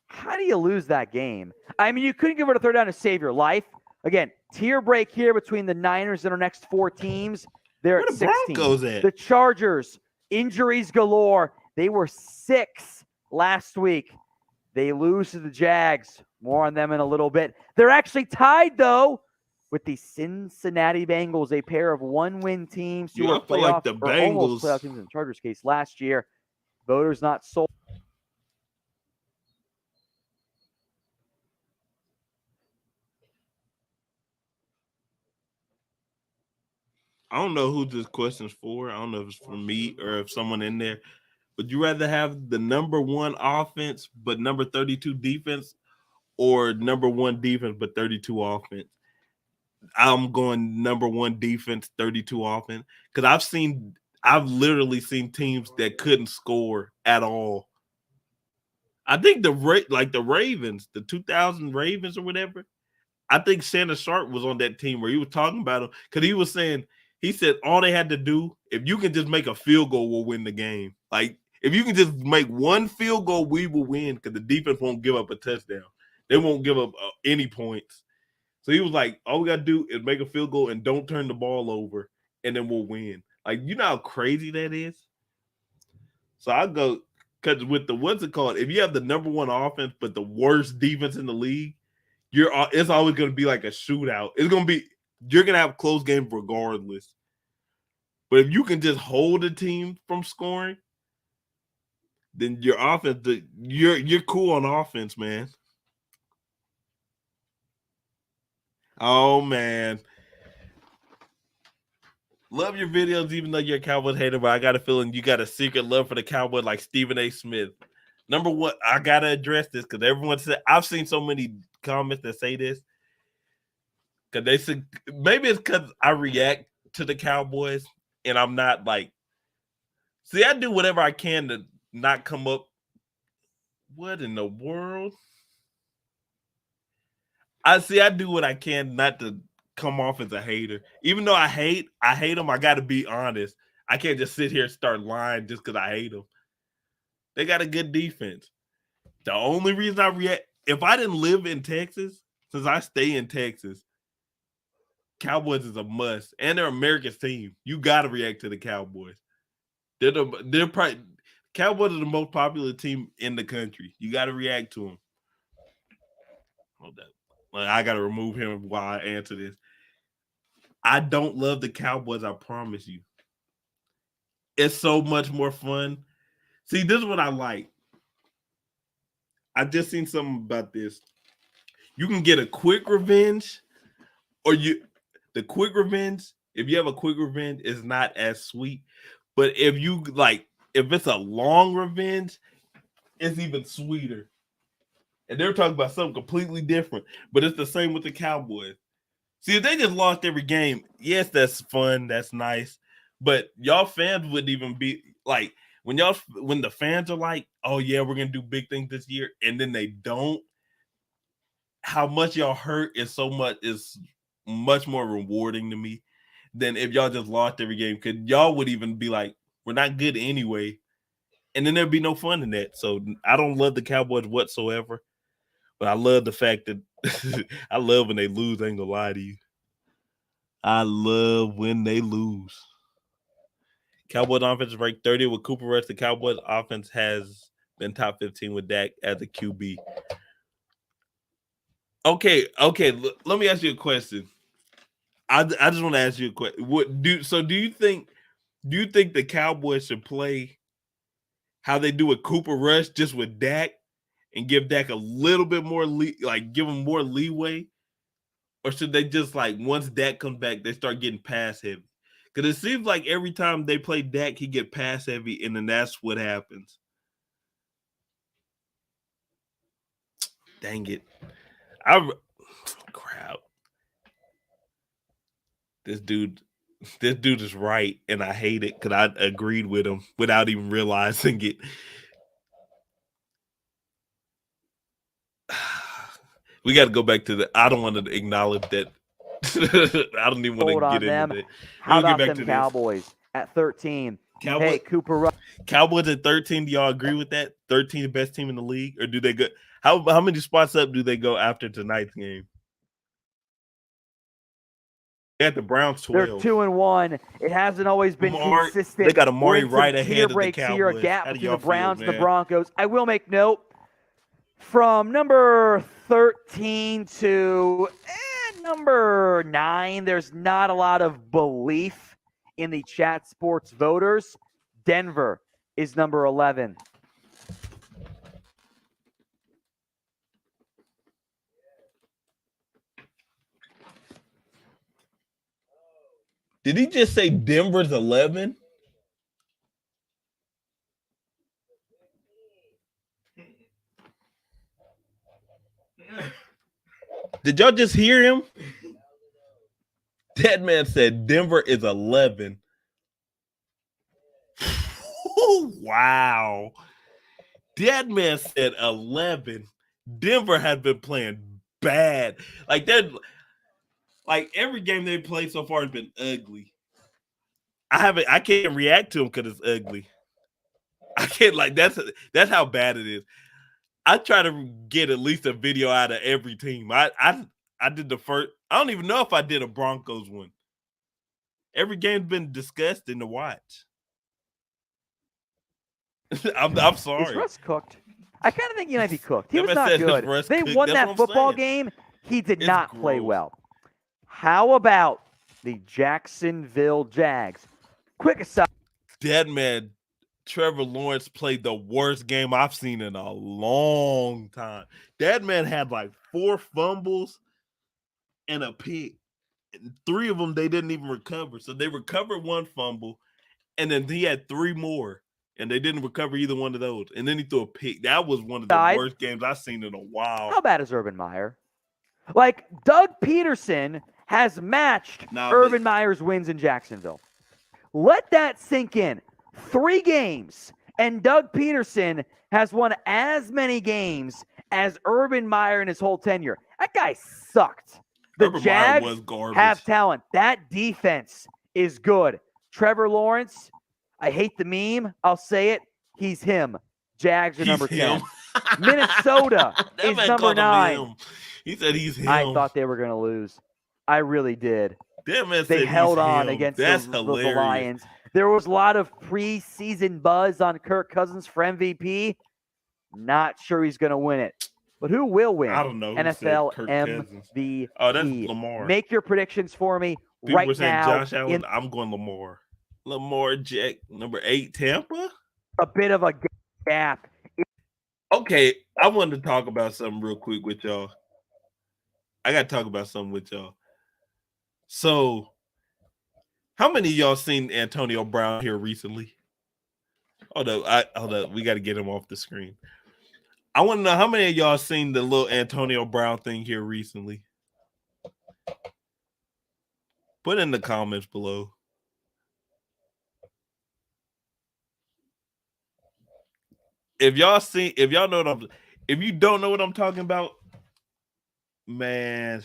How do you lose that game? I mean, you couldn't give it a 3rd down to save your life. Again, tier break here between the Niners and our next 4 teams. They're at 16.
Broncos at?
The Chargers, injuries galore. They were 6 last week. They lose to the Jags. More on them in a little bit. They're actually tied, though, with the Cincinnati Bengals, a pair of 1-win teams who were playoff,
like the Bengals,
almost playoff teams in the Chargers case last year. Voters not sold.
I don't know who this question's for. I don't know if it's for me or if someone in there. Would you rather have the number 1 offense but number 32 defense, or number 1 defense but 32 offense? I'm going number 1 defense, 32 offense, because I've literally seen teams that couldn't score at all. I think the Ravens, the 2000 Ravens or whatever. I think Shannon Sharp was on that team where he was talking about them because he said all they had to do, if you can just make a field goal, we'll win the game. Like, if you can just make 1 field goal, we will win because the defense won't give up a touchdown. They won't give up any points. So he was like, all we got to do is make a field goal and don't turn the ball over, and then we'll win. Like, you know how crazy that is? So I go, because with the, what's it called? If you have the number one offense, but the worst defense in the league, it's always going to be like a shootout. It's going to be, you're going to have a close game regardless. But if you can just hold a team from scoring, then your offense, you're cool on offense, man. Oh, man. Love your videos, even though you're a Cowboys hater, but I got a feeling you got a secret love for the Cowboys like Stephen A. Smith. Number one, I got to address this because everyone said, I've seen so many comments that say this. Because they said, maybe it's because I react to the Cowboys and I'm not like, see, I do whatever I can to not come up. What in the world? I do what I can not to come off as a hater. Even though I hate them, I got to be honest. I can't just sit here and start lying just because I hate them. They got a good defense. The only reason I react, if I didn't live in Texas, since I stay in Texas, Cowboys is a must. And they're America's team. You got to react to the Cowboys. They're probably, Cowboys are the most popular team in the country. You got to react to them. Hold up. I got to remove him while I answer this. I don't love the Cowboys, I promise you. It's so much more fun. See, this is what I like. I just seen something about this. You can get a quick revenge, or the quick revenge, if you have a quick revenge, is not as sweet. But if it's a long revenge, it's even sweeter. And they're talking about something completely different, but it's the same with the Cowboys. See, if they just lost every game, yes, that's fun, that's nice. But y'all fans wouldn't even be like, when the fans are like, oh yeah, we're gonna do big things this year, and then they don't, how much y'all hurt is much more rewarding to me than if y'all just lost every game. Because y'all would even be like, we're not good anyway. And then there'd be no fun in that. So I don't love the Cowboys whatsoever. But I love the fact that I love when they lose. I ain't gonna lie to you. I love when they lose. Cowboys offense is ranked 30 with Cooper Rush. The Cowboys offense has been top 15 with Dak as a QB. Okay. Let me ask you a question. I just want to ask you a question. Do you think the Cowboys should play how they do with Cooper Rush, just with Dak, and give Dak a little bit more give him more leeway? Or should they just, like, once Dak comes back, they start getting pass heavy? Because it seems like every time they play Dak, he get pass heavy, and then that's what happens. Dang it. Crap. This dude is right, and I hate it because I agreed with him without even realizing it. We got to go back to I don't want to acknowledge that. I don't even want to get into it.
How about them Cowboys at 13? Hey, Cooper Rush.
Cowboys at 13. Do y'all agree with that? 13, the best team in the league, or do they go? How many spots up do they go after tonight's game? They got the Browns 12.
They're 2-1. It hasn't always been consistent.
They got Amari right ahead of the Cowboys.
Here, a gap between the Browns and the Broncos. I will make note from number 13 to number 9. There's not a lot of belief in the Chat Sports voters. Denver is number 11.
Did he just say Denver's 11? Did y'all just hear him? That man said Denver is 11. Wow. That man said 11. Denver has been playing bad. Like every game they've played so far has been ugly. I can't react to them because it's ugly. I can't, that's how bad it is. I try to get at least a video out of every team. I did the first. I don't even know if I did a Broncos one. Every game's been disgusting to watch. I'm sorry.
Is Russ cooked? I kind of think he might be cooked. He
That
was
man
not
said, "Is
good.
Russ
They
cooked?"
won
That's
that
what I'm
football
saying.
game. He did
It's
not play
gross.
well. How about the Jacksonville Jags? Quick aside.
That man, Trevor Lawrence, played the worst game I've seen in a long time. That man had like 4 fumbles and a pick. And 3 of them they didn't even recover. So they recovered 1 fumble, and then he had 3 more, and they didn't recover either one of those. And then he threw a pick. That was one of the worst games I've seen in a while.
How bad is Urban Meyer? Like, Doug Peterson has matched Urban Meyer's wins in Jacksonville. Let that sink in. 3 games, and Doug Peterson has won as many games as Urban Meyer in his whole tenure. That guy sucked. The
Urban Meyer was
Jags
garbage.
have talent. That defense is good. Trevor Lawrence, I hate the meme. I'll say it. He's him. Jags are number 10. Minnesota is number 9.
He said he's him.
I thought they were going to lose. I really did.
That man
They
said
held
he's
on
him.
against
That's
the
hilarious.
Lions. There was a lot of preseason buzz on Kirk Cousins for MVP. Not sure he's going to win it. But who will win?
I don't know. Who
NFL
said Kirk Cousins?
MVP.
Oh, that's Lamar.
Make your predictions for me
People
right
were saying
now.
Josh Allen. I'm going Lamar. Lamar Jack, number 8, Tampa.
A bit of a gap.
Okay, I wanted to talk about something real quick with y'all. I got to talk about something with y'all. So, how many of y'all seen Antonio Brown here recently? Hold up. We got to get him off the screen. I want to know how many of y'all seen the little Antonio Brown thing here recently? Put in the comments below. If y'all know if you don't know what I'm talking about, man,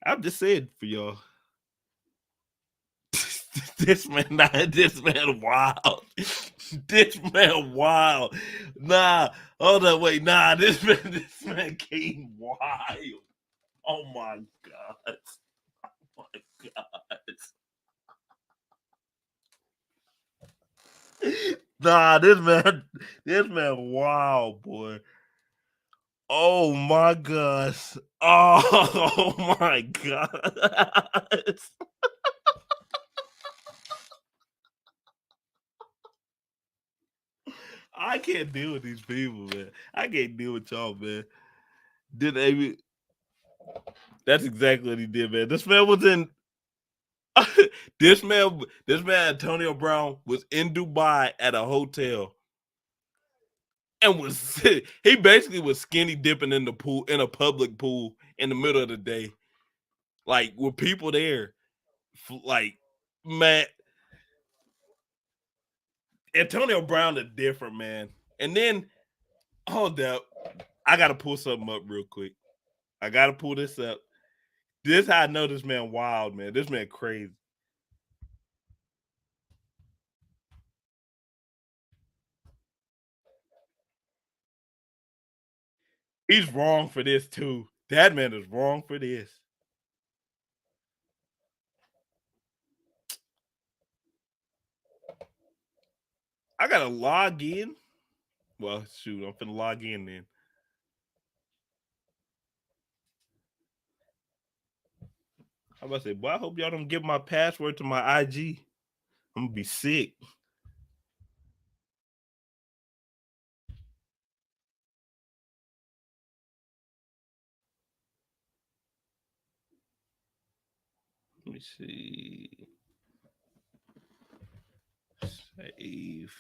I'm just saying for y'all. This man wild. This man wild. Nah, hold up, wait, nah, this man came wild. Oh my God. Oh my God. Nah, this man wild, boy. Oh my gosh. Oh my God. I can't deal with these people, man. I can't deal with y'all, man. That's exactly what he did, man. This man was in this man Antonio Brown was in Dubai at a hotel and he basically was skinny dipping in the pool, in a public pool in the middle of the day. Like with people there. Like, man, Antonio Brown is different, man. And then, hold up. I got to pull something up real quick. I got to pull this up. This is how I know this man wild, man. This man crazy. He's wrong for this, too. That man is wrong for this. I got to log in. Well, shoot, I'm finna log in then. I'm about to say, boy, I hope y'all don't give my password to my IG. I'm gonna be sick. Let me see. Save.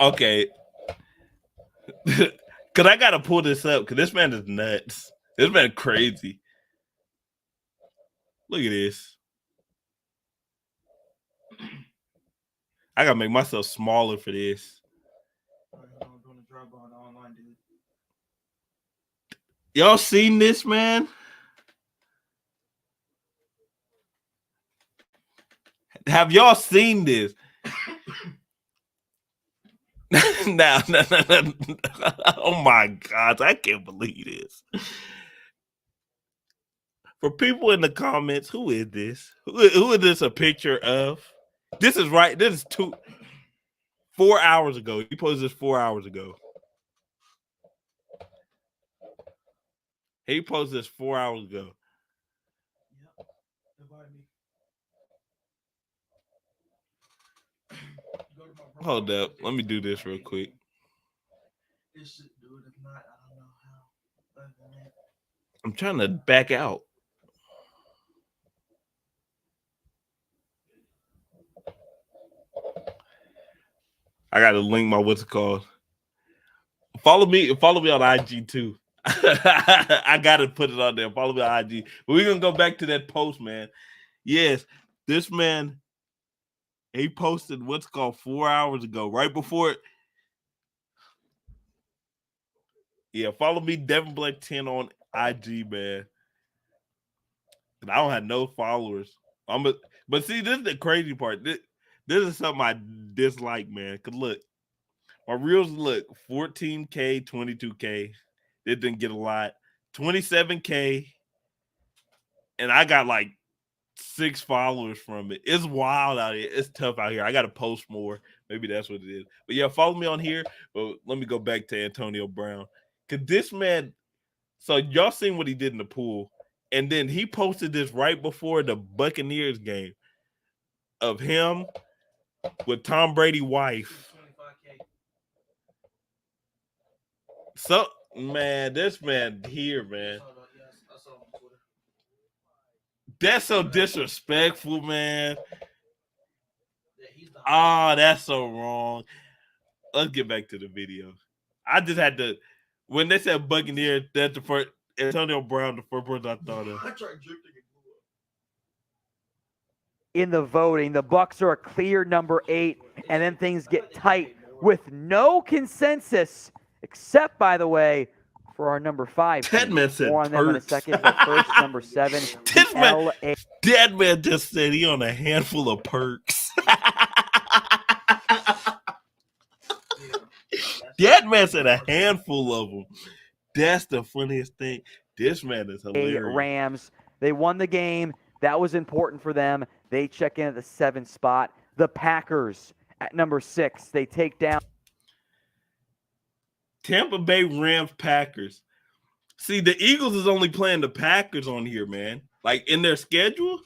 Okay. Cause I gotta pull this up because this man is nuts. This man crazy. Look at this. I gotta make myself smaller for this. Y'all seen this, man? Have y'all seen this? No. Oh my God, I can't believe this. For people in the comments, who is this? Who is this a picture of? This is right. This is 4 hours ago. He posted this 4 hours ago. He posted this 4 hours ago. Hold up. Let me do this real quick. I'm trying to back out. I got to link my what's it called. Follow me on IG too. I got to put it on there. Follow me on IG. But we're going to go back to that post, man. Yes, this man, he posted what's called 4 hours ago, right before it. Yeah, follow me, Devin Black 10 on IG, man. And I don't have no followers. But see, this is the crazy part. This is something I dislike, man. Cause look, my reels look 14K, 22K. They didn't get a lot. 27K, and I got like 6 followers from it. It's wild out here. It's tough out here. I got to post more. Maybe that's what it is. But yeah, follow me on here. But let me go back to Antonio Brown. Cause this man, so y'all seen what he did in the pool. And then he posted this right before the Buccaneers game of him with Tom Brady's wife. So, man, this man here, man. That's so disrespectful, man. Oh, that's so wrong. Let's get back to the video. I just had to, when they said Buccaneers, that's the first, Antonio Brown, the first person I thought of.
In the voting, the Bucs are a clear number 8, and then things get tight with no consensus, except, by the way, for our number 5.
That man said
more on them in a second, but first, number 7.
That man just said he on a handful of perks. That man said a handful of them. That's the funniest thing. This man is hilarious.
Rams, they won the game. That was important for them. They check in at the 7th spot. The Packers at number 6. They take down
Tampa Bay Rams Packers. See, the Eagles is only playing the Packers on here, man. Like in their schedule.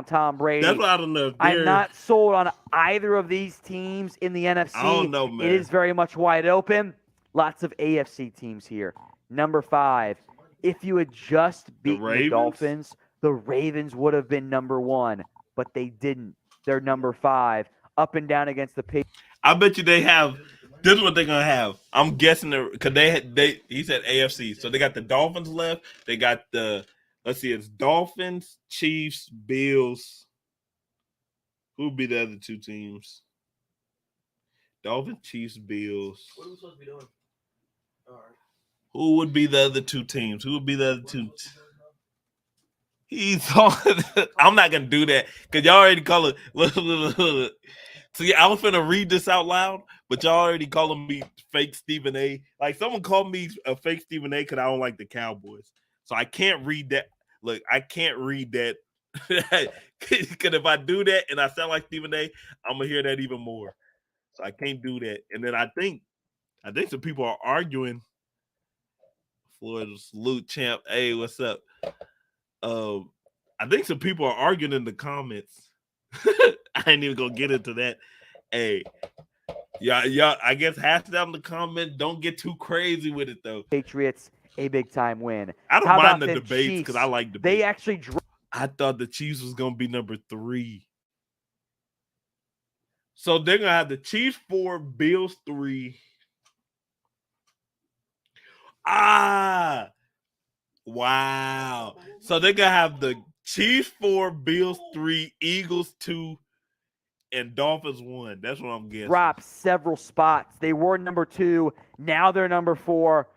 Tom Brady.
That's what I don't know.
I'm not sold on either of these teams in the NFC.
I don't know, man.
It is very much wide open. Lots of AFC teams here. Number 5. If you had just beaten the Dolphins, the Ravens would have been number 1, but they didn't. They're number 5. Up and down against the Patriots.
I bet you they have. This is what they're gonna have. I'm guessing because he said AFC, so they got the Dolphins left. They got the, let's see, it's Dolphins, Chiefs, Bills. Who would be the other 2 teams? Dolphins, Chiefs, Bills.
What are we supposed to be doing? All right.
Who would be the other 2 teams? Who would be the other 2? He's on. I'm not gonna do that because y'all already call it. Look. See, I was finna read this out loud, but y'all already calling me fake Stephen A. Like someone called me a fake Stephen A. because I don't like the Cowboys, so I can't read that. Look, I can't read that because if I do that and I sound like Stephen A., I'm gonna hear that even more. So I can't do that. And then I think some people are arguing. Florida salute champ. Hey, what's up? I think some people are arguing in the comments. I ain't even gonna get into that. Hey, yeah. I guess hashtag in the comments. Don't get too crazy with it though.
Patriots, a big time win.
I don't mind the debates because I like debates.
They actually.
I thought the Chiefs was gonna be number 3. So they're gonna have the Chiefs 4, Bills 3. Wow. So they're gonna have the Chiefs 4, Bills 3, Eagles 2, and Dolphins 1. That's what I'm guessing.
Dropped several spots. They were number 2. Now they're number 4.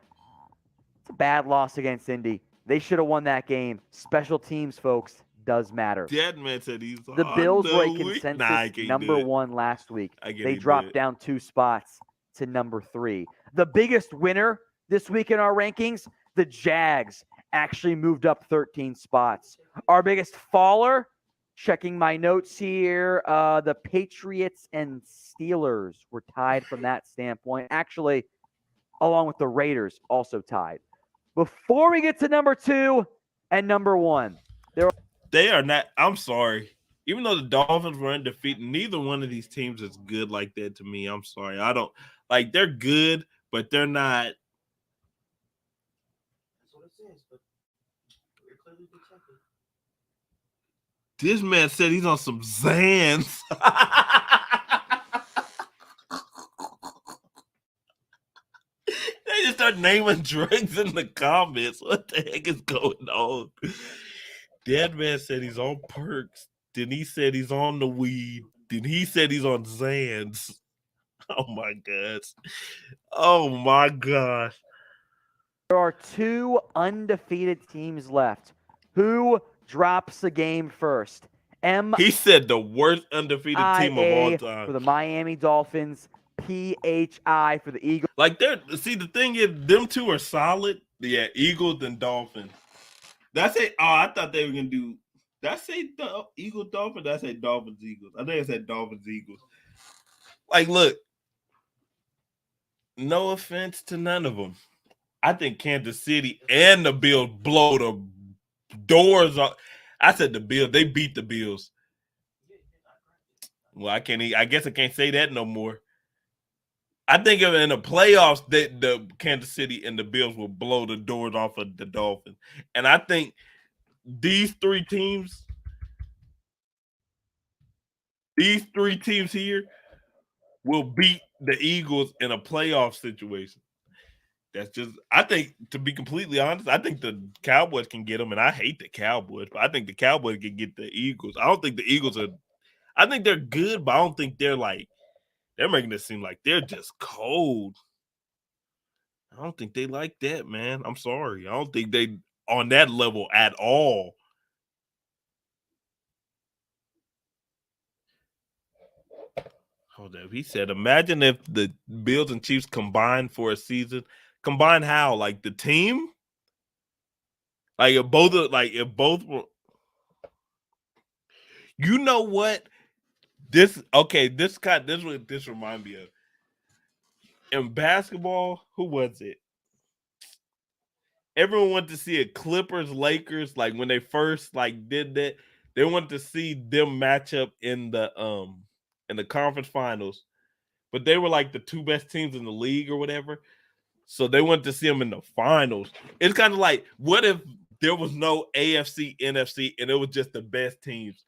It's a bad loss against Indy. They should have won that game. Special teams, folks, does matter.
That man said he's
the Bills were a consensus number 1 last week. They dropped down 2 spots to number 3. The biggest winner this week in our rankings, the Jags actually moved up 13 spots. Our biggest faller, checking my notes here, the Patriots and Steelers were tied from that standpoint. Actually, along with the Raiders, also tied. Before we get to number 2 and number 1,
they are not. I'm sorry. Even though the Dolphins were undefeated, neither one of these teams is good like that to me. I'm sorry. I don't like. They're good, but they're not.
That's what it says, but we're clearly detected.
This man said he's on some Zans. They just start naming drugs in the comments. What the heck is going on? That man said he's on perks. Then he said he's on the weed. Then he said he's on Zans. Oh my gosh. Oh my gosh.
there are 2 undefeated teams left. Who drops the game first?
He said the worst undefeated team of all time
for the Miami Dolphins, PHI for the Eagles.
Like the thing is, them two are solid. Yeah, Eagles and Dolphins. That's it. Oh, I thought they were gonna do. Did I say Eagles Dolphins? Did I say Dolphins Eagles? I think I said Dolphins Eagles. Like, look. No offense to none of them. I think Kansas City and the Bills blow the doors off. I said the Bills. They beat the Bills. Well, I can't. I guess I can't say that no more. I think if in the playoffs that the Kansas City and the Bills will blow the doors off of the Dolphins. And I think these three teams here will beat the Eagles in a playoff situation. That's just, I think, to be completely honest, I think the Cowboys can get them, and I hate the Cowboys, but I think the Cowboys can get the Eagles. I don't think the Eagles are, I think they're good, but I don't think they're making it seem like they're just cold. I don't think they like that, man. I'm sorry. I don't think they on that level at all. Hold up. He said, imagine if the Bills and Chiefs combined for a season. Combine how? Like the team? Like if both were. You know what? This what this reminds me of. In basketball, who was it? Everyone wanted to see a Clippers Lakers, like when they first did that. They wanted to see them match up in the conference finals, but they were like the two best teams in the league or whatever. So they wanted to see them in the finals. It's kind of like, what if there was no AFC, NFC, and it was just the best teams,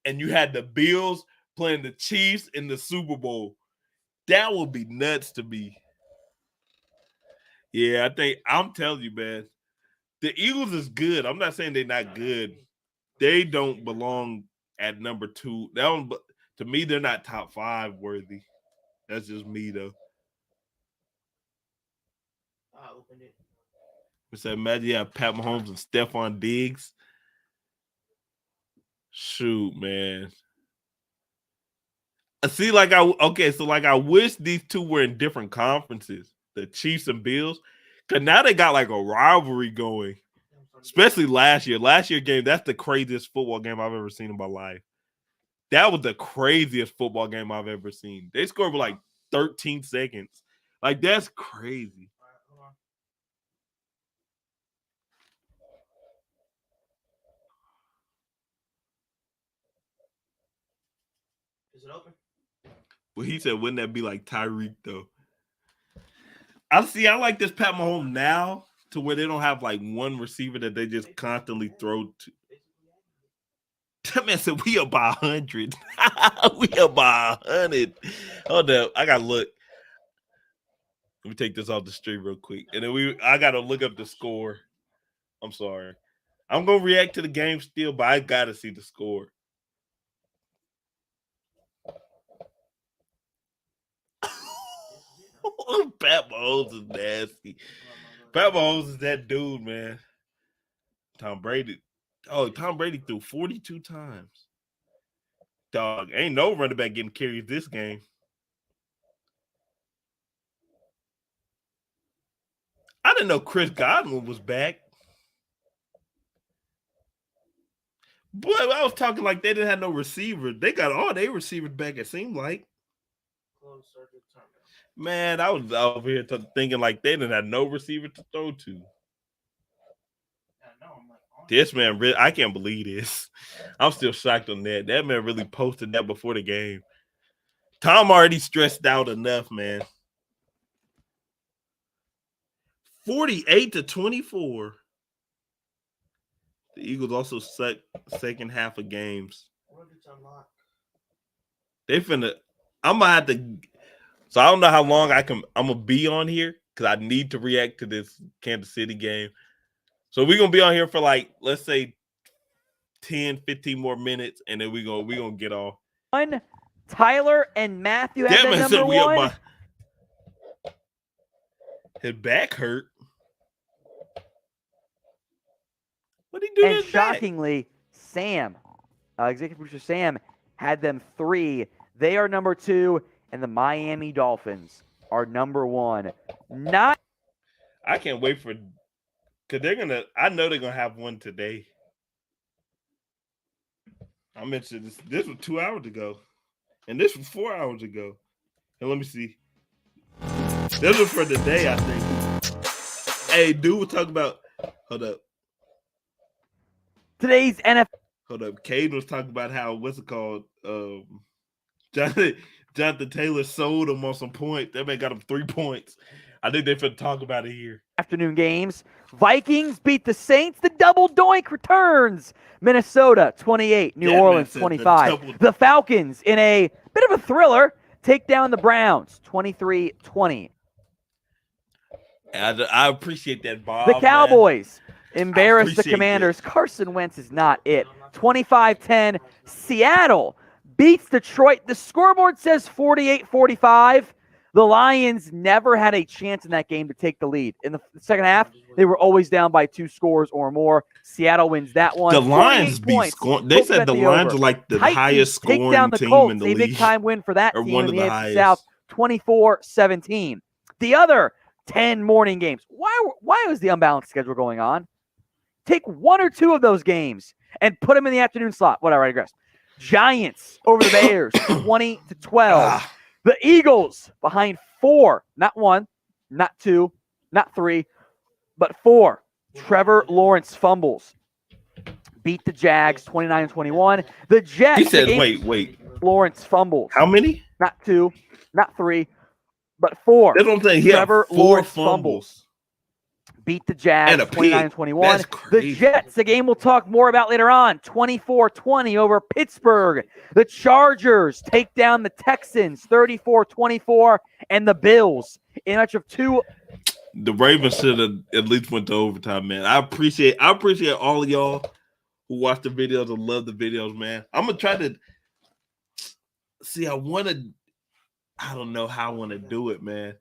and you had the Bills playing the Chiefs in the Super Bowl? That would be nuts to me. Yeah, I'm telling you, man. The Eagles is good. I'm not saying they're not good. They don't belong at number 2. To me, they're not top 5 worthy. That's just me, though.
I opened it.
So imagine you have Pat Mahomes and Stephon Diggs. Shoot, man. See, I wish these two were in different conferences, the Chiefs and Bills, because now they got like a rivalry going. Especially last year. Last year's game, that's the craziest football game I've ever seen in my life. That was the craziest football game I've ever seen. They scored with like 13 seconds. Like, that's crazy.
Is it open?
Well, he said, wouldn't that be like Tyreek, though? I like this Pat Mahomes now to where they don't have like one receiver that they just constantly throw to. That man said, we up by 100. We up by 100. Hold up. I got to look. Let me take this off the stream real quick. And then I got to look up the score. I'm sorry. I'm going to react to the game still, but I got to see the score. Pat Mahomes is nasty. Pat Mahomes is that dude, man. Tom Brady. Oh, Tom Brady threw 42 times. Dog, ain't no running back getting carries this game. I didn't know Chris Godwin was back. Boy, I was talking like they didn't have no receiver. They got all their receivers back, it seemed like. Man, I was over here thinking like they didn't have no receiver to throw to. This man, really, I can't believe this. I'm still shocked on that. That man really posted that before the game. Tom already stressed out enough, man. 48-24. The Eagles also suck second half of games. They finna. I'm gonna have to. So I don't know how long I'm gonna be on here because I need to react to this Kansas City game. So we're gonna be on here for like, let's say 10, 15 more minutes, and then we're gonna get off.
Tyler and Matthew have that number one.
His back hurt. What did he do?
And shockingly, Sam, executive producer Sam, had them 3. They are number 2, and the Miami Dolphins are number 1.
I can't wait for, because I know they're gonna have one today. I mentioned this. This was 2 hours ago, and this was 4 hours ago. And let me see. This was for today, I think. Hey, dude, we'll talk about. Hold up.
Today's NFL.
Hold up. Caden was talking about how, what's it called? Jonathan Taylor sold him on some points. That man got him 3 points. I think they're going to talk about it here.
Afternoon games. Vikings beat the Saints. The double doink returns. Minnesota 28, New Orleans 25. The Falcons, in a bit of a thriller, take down the Browns 23-20.
I appreciate that, Bob.
The Cowboys embarrass the Commanders. Carson Wentz is not it. 25-10. Seattle beats Detroit. The scoreboard says 48-45. The Lions never had a chance in that game to take the lead. In the second half, they were always down by 2 scores or more. Seattle wins that one.
The Lions beat scoring. They said the Lions are like the highest scoring team in the league.
A big time win for that team in the AFC South. 24-17. The other 10 morning games. Why was the unbalanced schedule going on? Take 1 or 2 of those games and put them in the afternoon slot. Whatever, I digress. Giants over the Bears, 20-12. The Eagles behind 4, not 1, not 2, not 3, but 4. Trevor Lawrence fumbles. Beat the Jags 29-21. The Jets.
He said, wait.
Lawrence fumbles.
How many?
Not 2, not 3, but 4.
That's what I'm saying.
Trevor Lawrence fumbles. Beat the Jags 29-21. The Jets, a game we'll talk more about later on, 24-20 over Pittsburgh. The Chargers take down the Texans 34-24, and the Bills in much of 2.
The Ravens should have at least went to overtime, man. I appreciate all of y'all who watch the videos and love the videos, man. I'm gonna try to see. I don't know how I want to do it, man.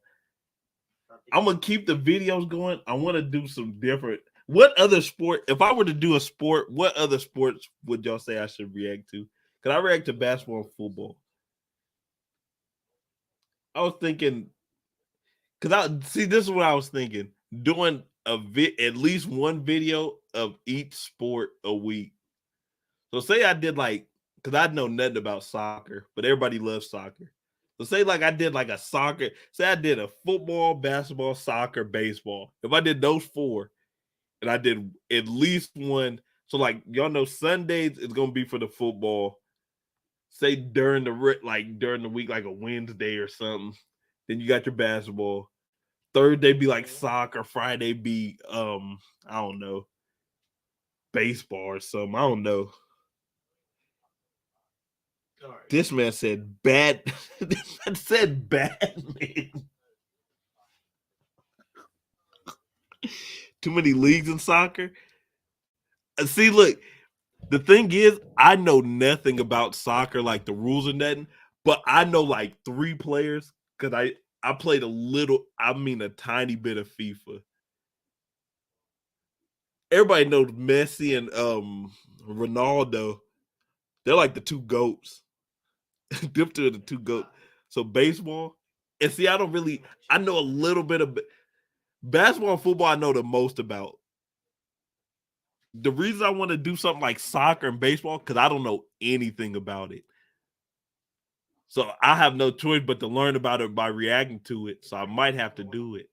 I'm going to keep the videos going. I want to do some different. What other sport, if I were to do a sport, what other sports would y'all say I should react to? Because I react to basketball and football. I was thinking, this is what I was thinking, doing at least one video of each sport a week. So say I did because I know nothing about soccer, but everybody loves soccer. So say I did a soccer, say I did a football, basketball, soccer, baseball. If I did those 4 and I did at least one, so y'all know Sundays is going to be for the football. Say during the week, like a Wednesday or something, then you got your basketball. Thursday be like soccer, Friday be, I don't know, baseball or something. I don't know. This man said bad. This man said Batman. Too many leagues in soccer. See, look, the thing is, I know nothing about soccer, like the rules and nothing, but I know 3 players because I played a tiny bit of FIFA. Everybody knows Messi and Ronaldo. They're like the 2 GOATs. Them 2 are the 2 GOATs. So baseball, and see, I know a little bit of basketball and football. I know the most about. The reason I want to do something like soccer and baseball, because I don't know anything about it. So I have no choice but to learn about it by reacting to it. So I might have to do it.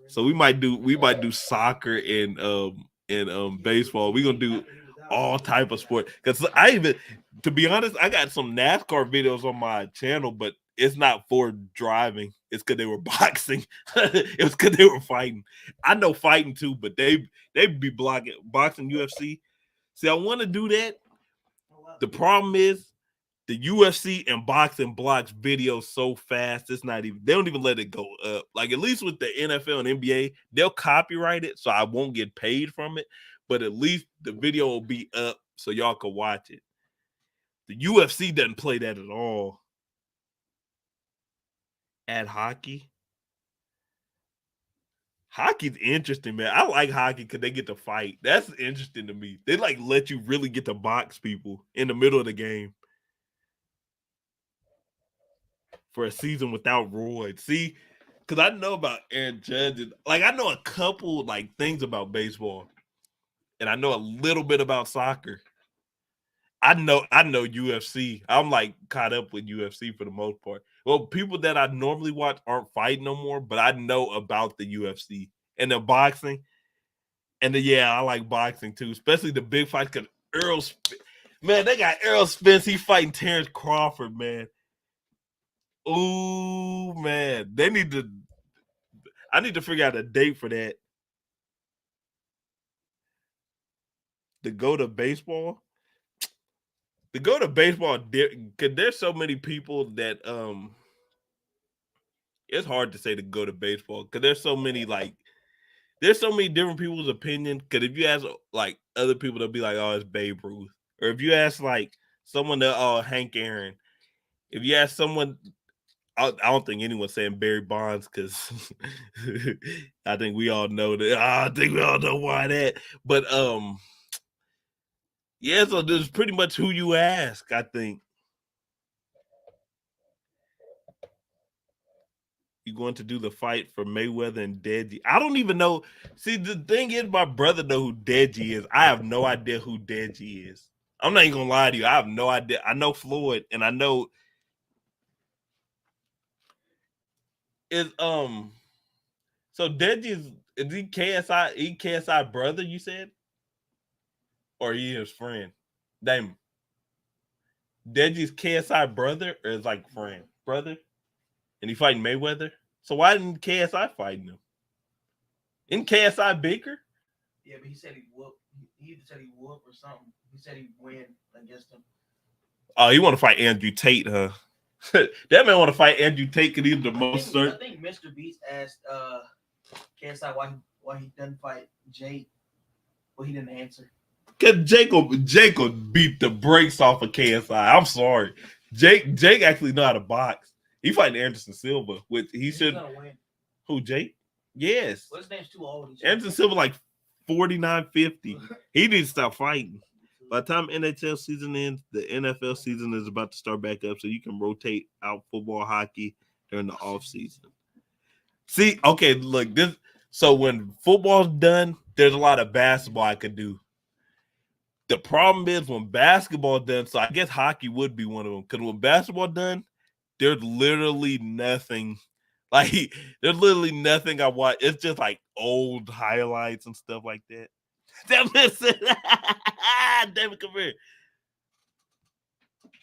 So we might do soccer and baseball. We're gonna do all type of sport. Because to be honest, I got some NASCAR videos on my channel, but it's not for driving. It's because they were boxing. It was because they were fighting. I know fighting too, but they be boxing UFC. See, I want to do that. The problem is the UFC and boxing blocks videos so fast. It's not even, they don't even let it go up. Like at least with the NFL and NBA, they'll copyright it, so I won't get paid from it. But at least the video will be up so y'all can watch it. The UFC doesn't play that at all. At hockey. Hockey's interesting, man. I like hockey because they get to fight. That's interesting to me. They like let you really get to box people in the middle of the game. For a season without roids. See, because I know about Aaron Judge. Like I know a couple like things about baseball, and I know a little bit about soccer. I know UFC. I'm like caught up with UFC for the most part. Well, people that I normally watch aren't fighting no more, but I know about the UFC and the boxing. And yeah, I like boxing too, especially the big fights. Because man, they got Errol Spence. He fighting Terrence Crawford, man. Ooh, man, I need to figure out a date for that. To go to baseball. To go to baseball, because there's so many people that it's hard to say to go to baseball because there's so many different people's opinion. Because if you ask like other people, they'll be like, "Oh, it's Babe Ruth," or if you ask like someone that, "Oh, Hank Aaron," if you ask someone, I don't think anyone's saying Barry Bonds because I think we all know that. I think we all know why that. But yeah, so there's pretty much who you ask, I think. You going to do the fight for Mayweather and Deji? I don't even know. See, the thing is, my brother know who Deji is. I have no idea who Deji is. I'm not even gonna lie to you. I have no idea. I know Floyd, and I know is So Deji is he KSI? He KSI brother? You said, or he his friend? Damn. Deji's KSI brother, or is like friend brother, and he fighting Mayweather. So why didn't KSI fighting him? In KSI bigger?
Yeah, but he said he whoop. He either said he whoop or something. He said he'd win against him.
Oh, you want to fight Andrew Tate, huh? That man want to fight Andrew Tate because he's the most certain.
I think Mr. Beast asked KSI why he doesn't fight Jake, but he didn't answer.
Because Jake beat the brakes off of KSI. I'm sorry. Jake actually know how to box. He fighting Anderson Silva, which he should.
Gonna win.
Who, Jake? Yes.
Well, his name's too old.
Anderson Silva like 49, 50. He needs to stop fighting. By the time NHL season ends, the NFL season is about to start back up, so you can rotate out football, hockey during the off season. See, okay, look, this. So when football's done, there's a lot of basketball I could do. The problem is when basketball done, so I guess hockey would be one of them. Because when basketball done, there's literally nothing. Like there's literally nothing I watch. It's just like old highlights and stuff like that. David, come here.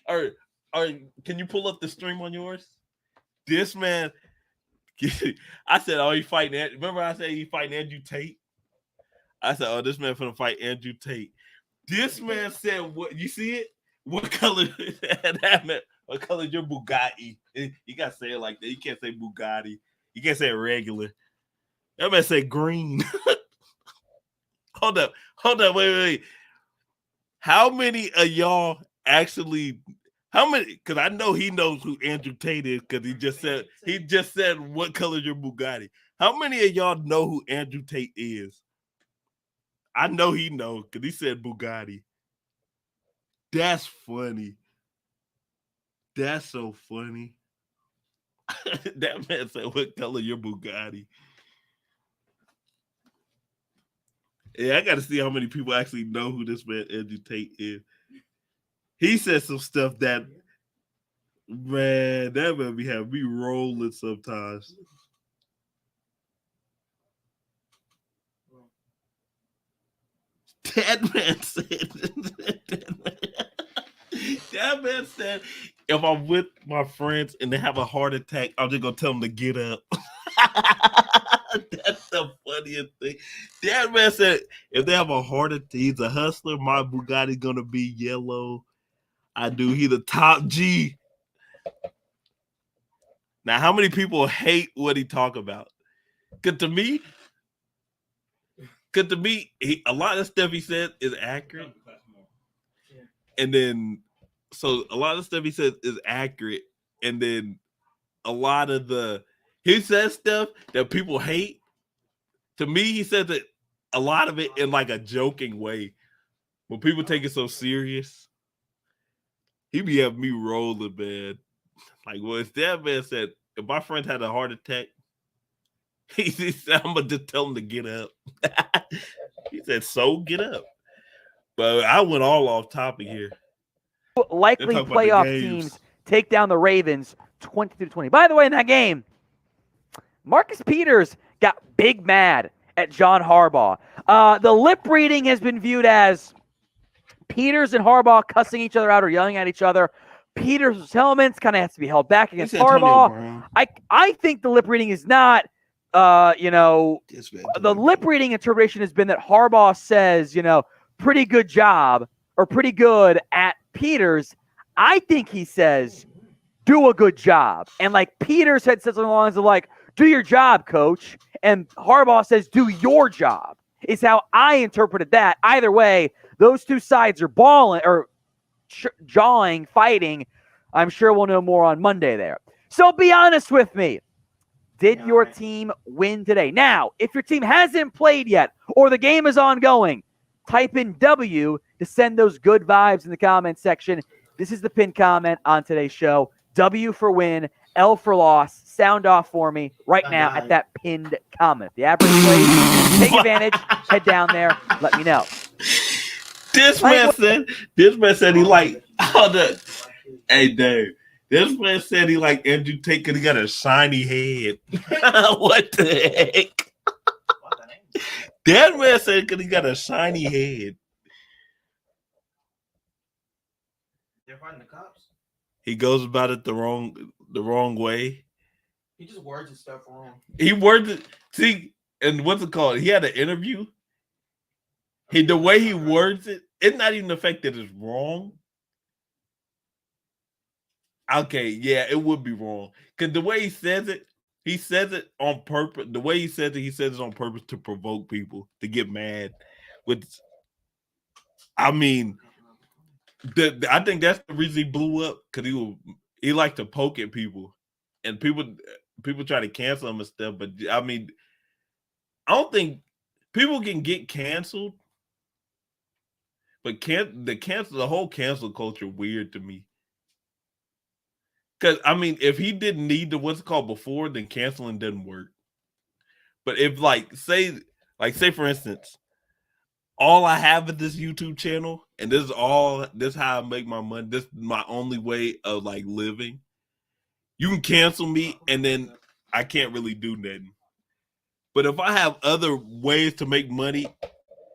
All right, can you pull up the stream on yours? This man, I said, "Oh, he fighting." Remember, I said he fighting Andrew Tate. I said, "Oh, this man finna fight Andrew Tate." This man said, "What? You see it? What color that man? What color is your Bugatti?" You gotta say it like that. You can't say Bugatti. You can't say it regular. That man say green. Hold up, wait. How many of y'all actually? How many? Because I know he knows who Andrew Tate is because he just said what color is your Bugatti. How many of y'all know who Andrew Tate is? I know he knows because he said Bugatti. That's funny. That's so funny. That man said, "What color your Bugatti?" Yeah, I got to see how many people actually know who this man Andrew Tate is. He said some stuff that, man, that man be having me rolling sometimes. That man said, if I'm with my friends and they have a heart attack, I'm just gonna tell them to get up. That's the funniest thing. That man said, if they have a heart attack, he's a hustler. My Bugatti's gonna be yellow. I do. He's the top G. Now, how many people hate what he talk about? Cause to me, a lot of stuff he said is accurate. And then, so a lot of stuff he says is accurate. And then he says stuff that people hate. To me, he says that a lot of it in like a joking way. When people take it so serious, he be having me rolling, man. Like, well, if that man said, if my friend had a heart attack, he said, I'm going to just tell him to get up. He said, so get up. But I went all off topic here.
Likely playoff teams take down the Ravens 20-20. By the way, in that game, Marcus Peters got big mad at John Harbaugh. The lip reading has been viewed as Peters and Harbaugh cussing each other out or yelling at each other. Peters' helmets kind of has to be held back against Harbaugh. I think the lip reading is not, the lip reading interpretation has been that Harbaugh says, pretty good job or pretty good at Peters. I think he says, do a good job. And like Peters had said something along the lines of like, do your job, coach. And Harbaugh says, do your job, is how I interpreted that. Either way, those two sides are balling or jawing, fighting. I'm sure we'll know more on Monday there. So be honest with me. Did your team win today? Now, if your team hasn't played yet or the game is ongoing, type in W to send those good vibes in the comment section. This is the pinned comment on today's show. W for win, L for loss. Sound off for me right now at that pinned comment. The average plays, take advantage, head down there, let me know.
This man said he like, hey Dave, this man said he like Andrew Tate because he got a shiny head. What the heck? That man said because he got a shiny head.
They're fighting the cops.
He goes about it the wrong way.
He just words his stuff wrong.
He words it. See, and what's it called? He had an interview. The way he words it, it's not even the fact that it's wrong. Okay, yeah, it would be wrong. Because the way he says it on purpose. The way he says it on purpose to provoke people to get mad. I think that's the reason he blew up, because he liked to poke at people. And people try to cancel him and stuff. But I mean, I don't think people can get canceled. But the whole cancel culture weird to me. Because I mean, if he didn't need the what's it called before, then canceling doesn't work. But if say for instance, all I have is this YouTube channel, and this is how I make my money. This is my only way of like living. You can cancel me, and then I can't really do nothing. But if I have other ways to make money,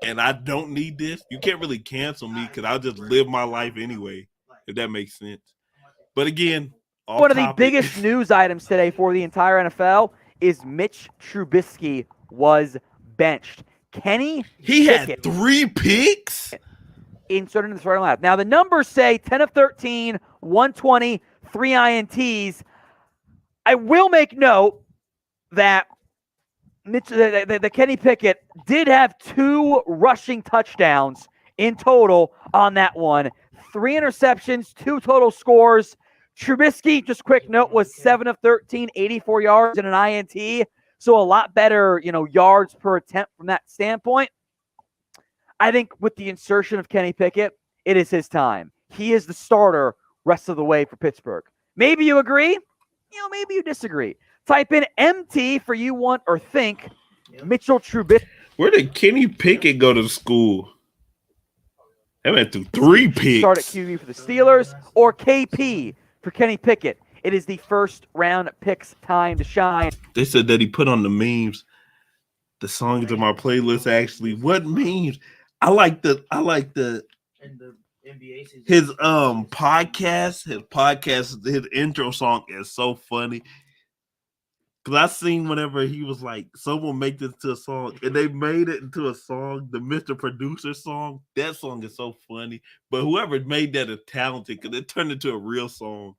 and I don't need this, you can't really cancel me because I'll just live my life anyway, if that makes sense. But again,
one of the biggest news items today for the entire NFL is Mitch Trubisky was benched. Kenny
had 3 picks
inserted in the starting lineup. Now the numbers say 10 of 13, 120, 3 INTs. I will make note that the Kenny Pickett did have 2 rushing touchdowns in total on that one. 3 interceptions, 2 total scores. Trubisky, just quick note, was 7 of 13, 84 yards and an INT. So a lot better, yards per attempt from that standpoint. I think with the insertion of Kenny Pickett, it is his time. He is the starter rest of the way for Pittsburgh. Maybe you agree. Maybe you disagree. Type in MT for you want or think Mitchell Trubisky.
Where did Kenny Pickett go to school? They went through 3 picks.
Start at QB for the Steelers or KP for Kenny Pickett. It is the first round picks time to shine.
They said that he put on the memes. The songs in my playlist actually. What memes? I like the his podcast, his intro song is so funny. Cause I seen whenever he was like, someone make this to a song, and they made it into a song, the Mr. Producer song. That song is so funny. But whoever made that is talented because it turned into a real song.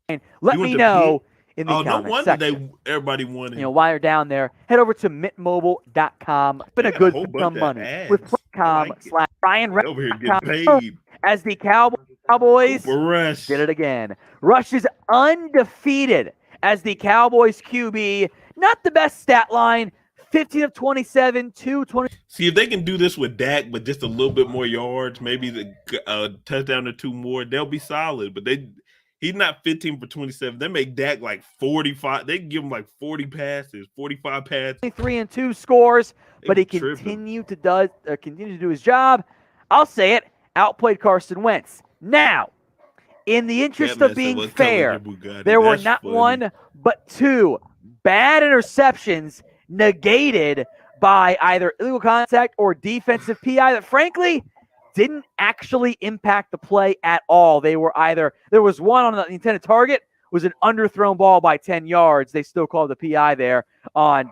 And let me know in the comments section.
Everybody wanted.
While you're down there, head over to mintmobile.com. It's been a good some money with Ryan
over here getting paid
as the Cowboys did it again. Rush is undefeated as the Cowboys QB. Not the best stat line. 15 of 27, 220.
See, if they can do this with Dak, but just a little bit more yards, maybe the touchdown or 2 more, they'll be solid. But he's not 15 for 27. They make Dak like 45. They give him like 40 passes, 45 passes.
3 and 2 scores, but he continued to do his job. I'll say it, outplayed Carson Wentz. Now, in the interest of being fair, there were not funny. 1 but 2 bad interceptions negated by either illegal contact or defensive PI that frankly didn't actually impact the play at all. They were there was one on the intended target, was an underthrown ball by 10 yards. They still called the PI there on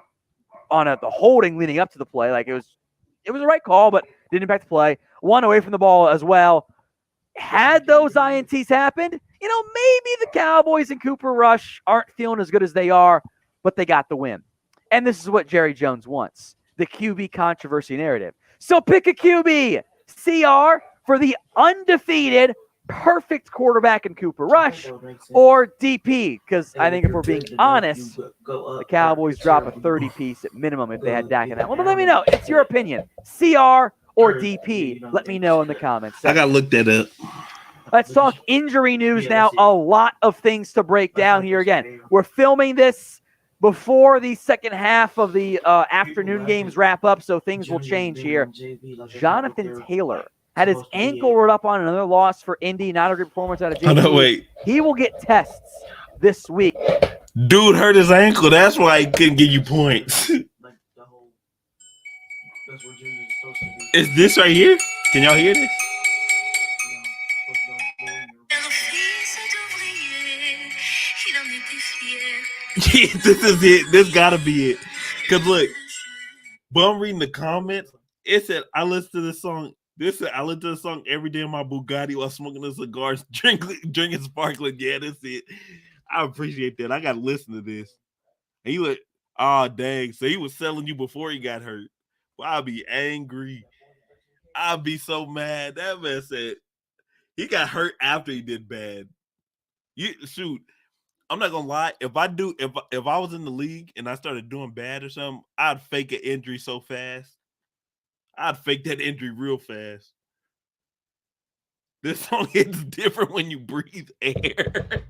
the holding leading up to the play. Like it was the right call, but didn't impact the play. One away from the ball as well. Had those INTs happened, maybe the Cowboys and Cooper Rush aren't feeling as good as they are, but they got the win. And this is what Jerry Jones wants, the QB controversy narrative. So pick a QB, CR for the undefeated, perfect quarterback in Cooper Rush, or DP, because I think if we're being honest, the Cowboys drop a 30-piece at minimum if they had Dak in that one. But let me know. It's your opinion. CR or DP? Let me know in the comments section.
I got to look that up.
Let's talk injury news now. A lot of things to break down here again. We're filming this before the second half of the afternoon games wrap up, so things will change here. Jonathan Taylor had his ankle rolled up on another loss for Indy. Not a good performance out of JV.
Oh, no, wait.
He will get tests this week.
Dude hurt his ankle. That's why he couldn't give you points. Is this right here? Can y'all hear this? Yeah, this is it. This gotta be it. Cause look, but I'm reading the comments. It said I listen to this song. I listen to the song every day in my Bugatti while smoking a cigar, drinking sparkling. Yeah, that's it. I appreciate that. I gotta listen to this. And he like, oh dang. So he was selling you before he got hurt. Well, I'll be angry. I'll be so mad. That man said he got hurt after he did bad. Shoot. I'm not gonna lie. If I was in the league and I started doing bad or something, I'd fake an injury so fast. I'd fake that injury real fast. This song hits different when you breathe air.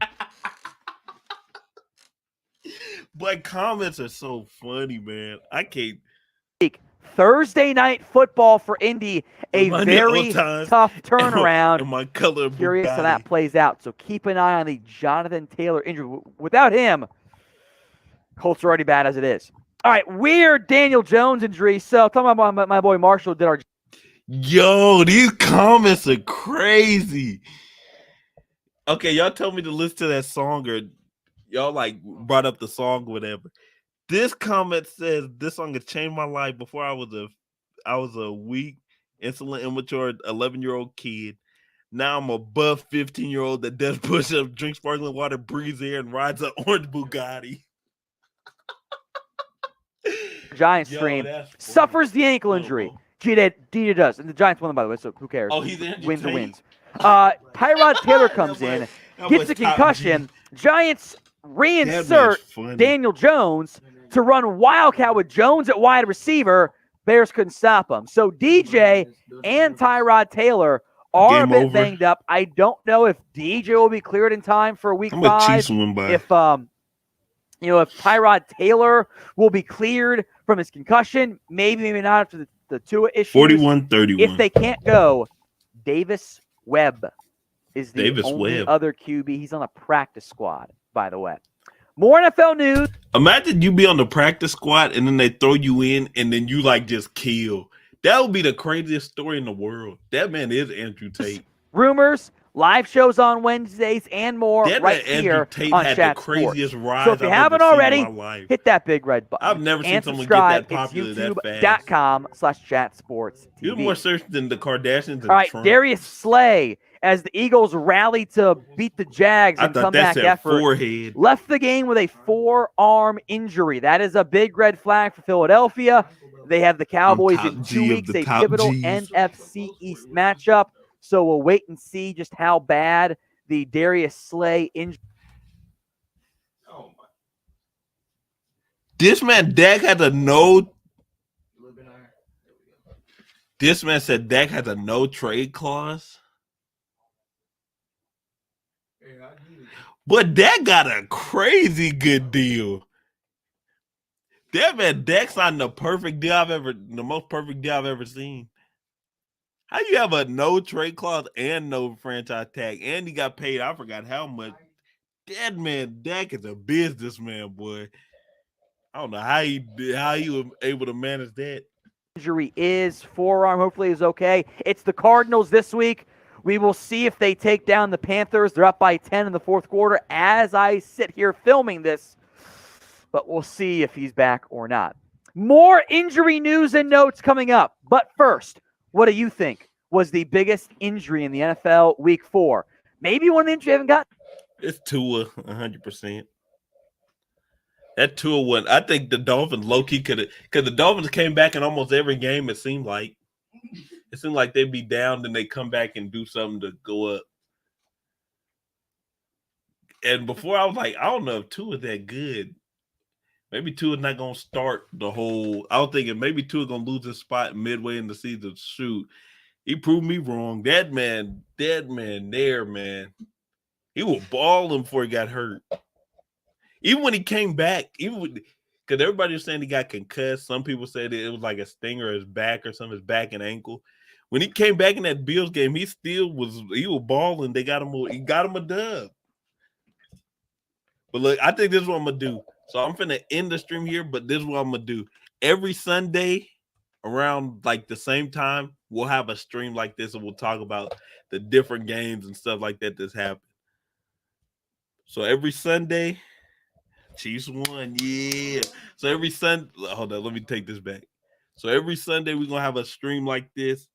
But comments are so funny, man. I can't.
Thursday night football for Indy, a very tough turnaround.
My color
curious how that plays out. So keep an eye on the Jonathan Taylor injury. Without him, Colts are already bad as it is. All right, weird Daniel Jones injury. So talking about my boy Marshall did our.
Yo, these comments are crazy. Okay, y'all told me to listen to that song, or y'all brought up the song or whatever. This comment says this song has changed my life. Before I was a weak, insolent, immature 11-year-old kid. Now I'm a buff 15-year-old that does push-ups, drinks sparkling water, breathes air, and rides an orange Bugatti.
Giants stream suffers the ankle injury. DJ does, and the Giants won, by the way. So who cares?
Oh, he's injured.
Wins or wins. Tyrod Taylor comes in, gets a concussion. Giants reinsert Daniel Jones to run wildcat with Jones at wide receiver. Bears couldn't stop him. So DJ and Tyrod Taylor are a bit banged up. I don't know if DJ will be cleared in time for week 5. If Tyrod Taylor will be cleared for from his concussion. Maybe not after the Tua issues.
41-31.
If they can't go, Davis Webb is the
Davis
only
Webb.
other QB. He's on the practice squad, by the way. More NFL news.
Imagine you be on the practice squad and then they throw you in and then you like just kill. That would be the craziest story in the world. That man is Andrew Tate.
Rumors, live shows on Wednesdays, and more
That
right
man
here
Andrew Tate
on
had
Chat
the craziest
Sports.
rise
So if you
I've
haven't
ever
already,
seen in my life.
hit that big red button.
I've never seen
and
someone get
subscribe.
that popular
It's
that fast.
youtube.com/Chat Sports TV.
You're more searched than the Kardashians and
All right,
Trump.
Darius Slay, as the Eagles rally to beat the Jags
I
in
thought that
comeback
said
effort,
forehead.
left the game with a forearm injury. That is a big red flag for Philadelphia. They have the Cowboys in 2 weeks, a pivotal NFC East matchup. So we'll wait and see just how bad the Darius Slay injury.
This man Dak had a no. This man said Dak has a no trade clause. But Dak got a crazy good deal. That man Dak signed the most perfect deal I've ever seen. How you have a no trade clause and no franchise tag, and he got paid? I forgot how much. That man Dak is a businessman, boy. I don't know how he was able to manage that.
Injury is forearm. Hopefully, is okay. It's the Cardinals this week. We will see if they take down the Panthers. They're up by 10 in the fourth quarter as I sit here filming this, but we'll see if he's back or not. More injury news and notes coming up. But first, what do you think was the biggest injury in the NFL Week 4? Maybe one injury you haven't got.
It's Tua, 100%. That Tua one, I think the Dolphins low-key could have, because the Dolphins came back in almost every game, it seemed like. It seemed like they'd be down, then they come back and do something to go up. And before I was like, I don't know if Tua's that good. Maybe Tua's not going to start the whole. I was thinking maybe Tua's going to lose his spot midway in the season. Shoot, he proved me wrong. That man there, man. He was balling before he got hurt. Even when he came back, because everybody was saying he got concussed. Some people said it was like a stinger in his back or something, his back and ankle. When he came back in that Bills game, he was balling. He got him a dub. But look, I think this is what I'm gonna do. So I'm finna end the stream here, but this is what I'm gonna do. Every Sunday around like the same time, we'll have a stream like this and we'll talk about the different games and stuff like that that's happened. So every Sunday, Chiefs won, yeah. So every Sunday, hold on, let me take this back. So every Sunday we're gonna have a stream like this,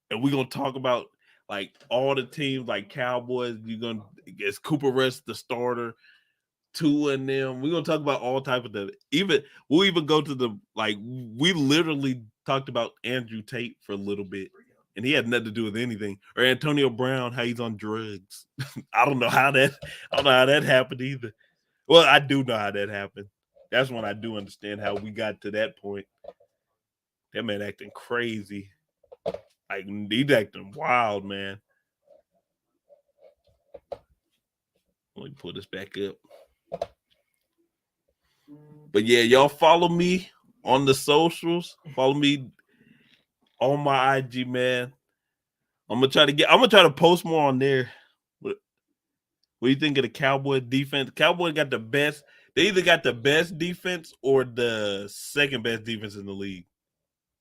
and we're gonna talk about like all the teams, like Cowboys. Is Cooper Rush the starter? Tua and them. We're gonna talk about all type of stuff. We'll even go to we literally talked about Andrew Tate for a little bit, and he had nothing to do with anything. Or Antonio Brown, how he's on drugs. I don't know how that happened either. Well, I do know how that happened. That's when I do understand how we got to that point. That man acting crazy. Like, he's acting wild, man. Let me pull this back up. But yeah, y'all follow me on the socials. Follow me on my IG, man. I'm gonna try to post more on there. What do you think of the Cowboy defense? Cowboy got the best. They either got the best defense or the second best defense in the league.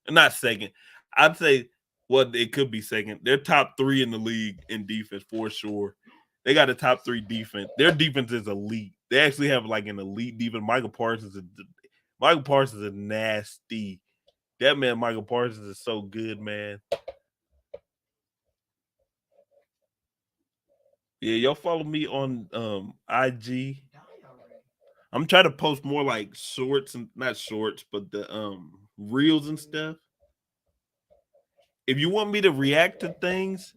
Not second. I'd say, well, it could be second. They're top 3 in the league in defense for sure. They got a top 3 defense. Their defense is elite. They actually have like an elite defense. Michael Parsons is nasty. That man, Michael Parsons, is so good, man. Yeah, y'all follow me on IG. I'm trying to post more like shorts and not shorts, but the reels and stuff. If you want me to react to things,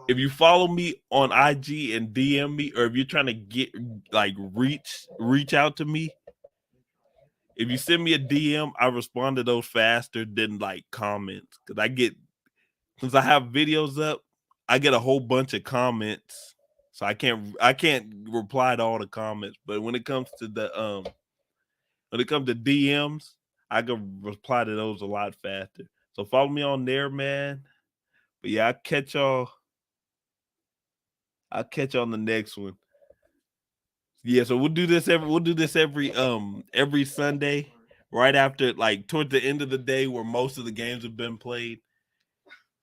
if you follow me on IG and DM me, or if you're trying to get like reach out to me, if you send me a DM, I respond to those faster than like comments. Because since I have videos up, I get a whole bunch of comments. So I can't reply to all the comments. But when it comes to DMs, I can reply to those a lot faster. So follow me on there, man. But yeah, I'll catch y'all on the next one. Yeah, so we'll do this every Sunday, right after, like, towards the end of the day where most of the games have been played.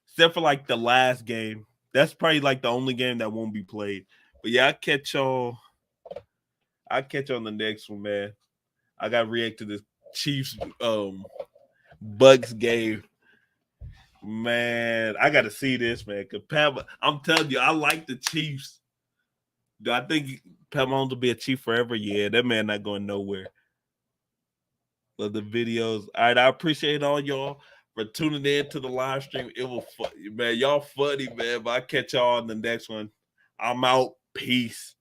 Except for like the last game. That's probably like the only game that won't be played. But yeah, I'll catch y'all on the next one, man. I gotta react to this Chiefs Bucks game. Man, I gotta see this, man. Cause I'm telling you, I like the Chiefs. Do I think Pat Mahomes will be a Chief forever? Yeah, that man not going nowhere. Love the videos. All right, I appreciate all y'all for tuning in to the live stream. It was fun, man. Y'all funny, man. But I catch y'all on the next one. I'm out. Peace.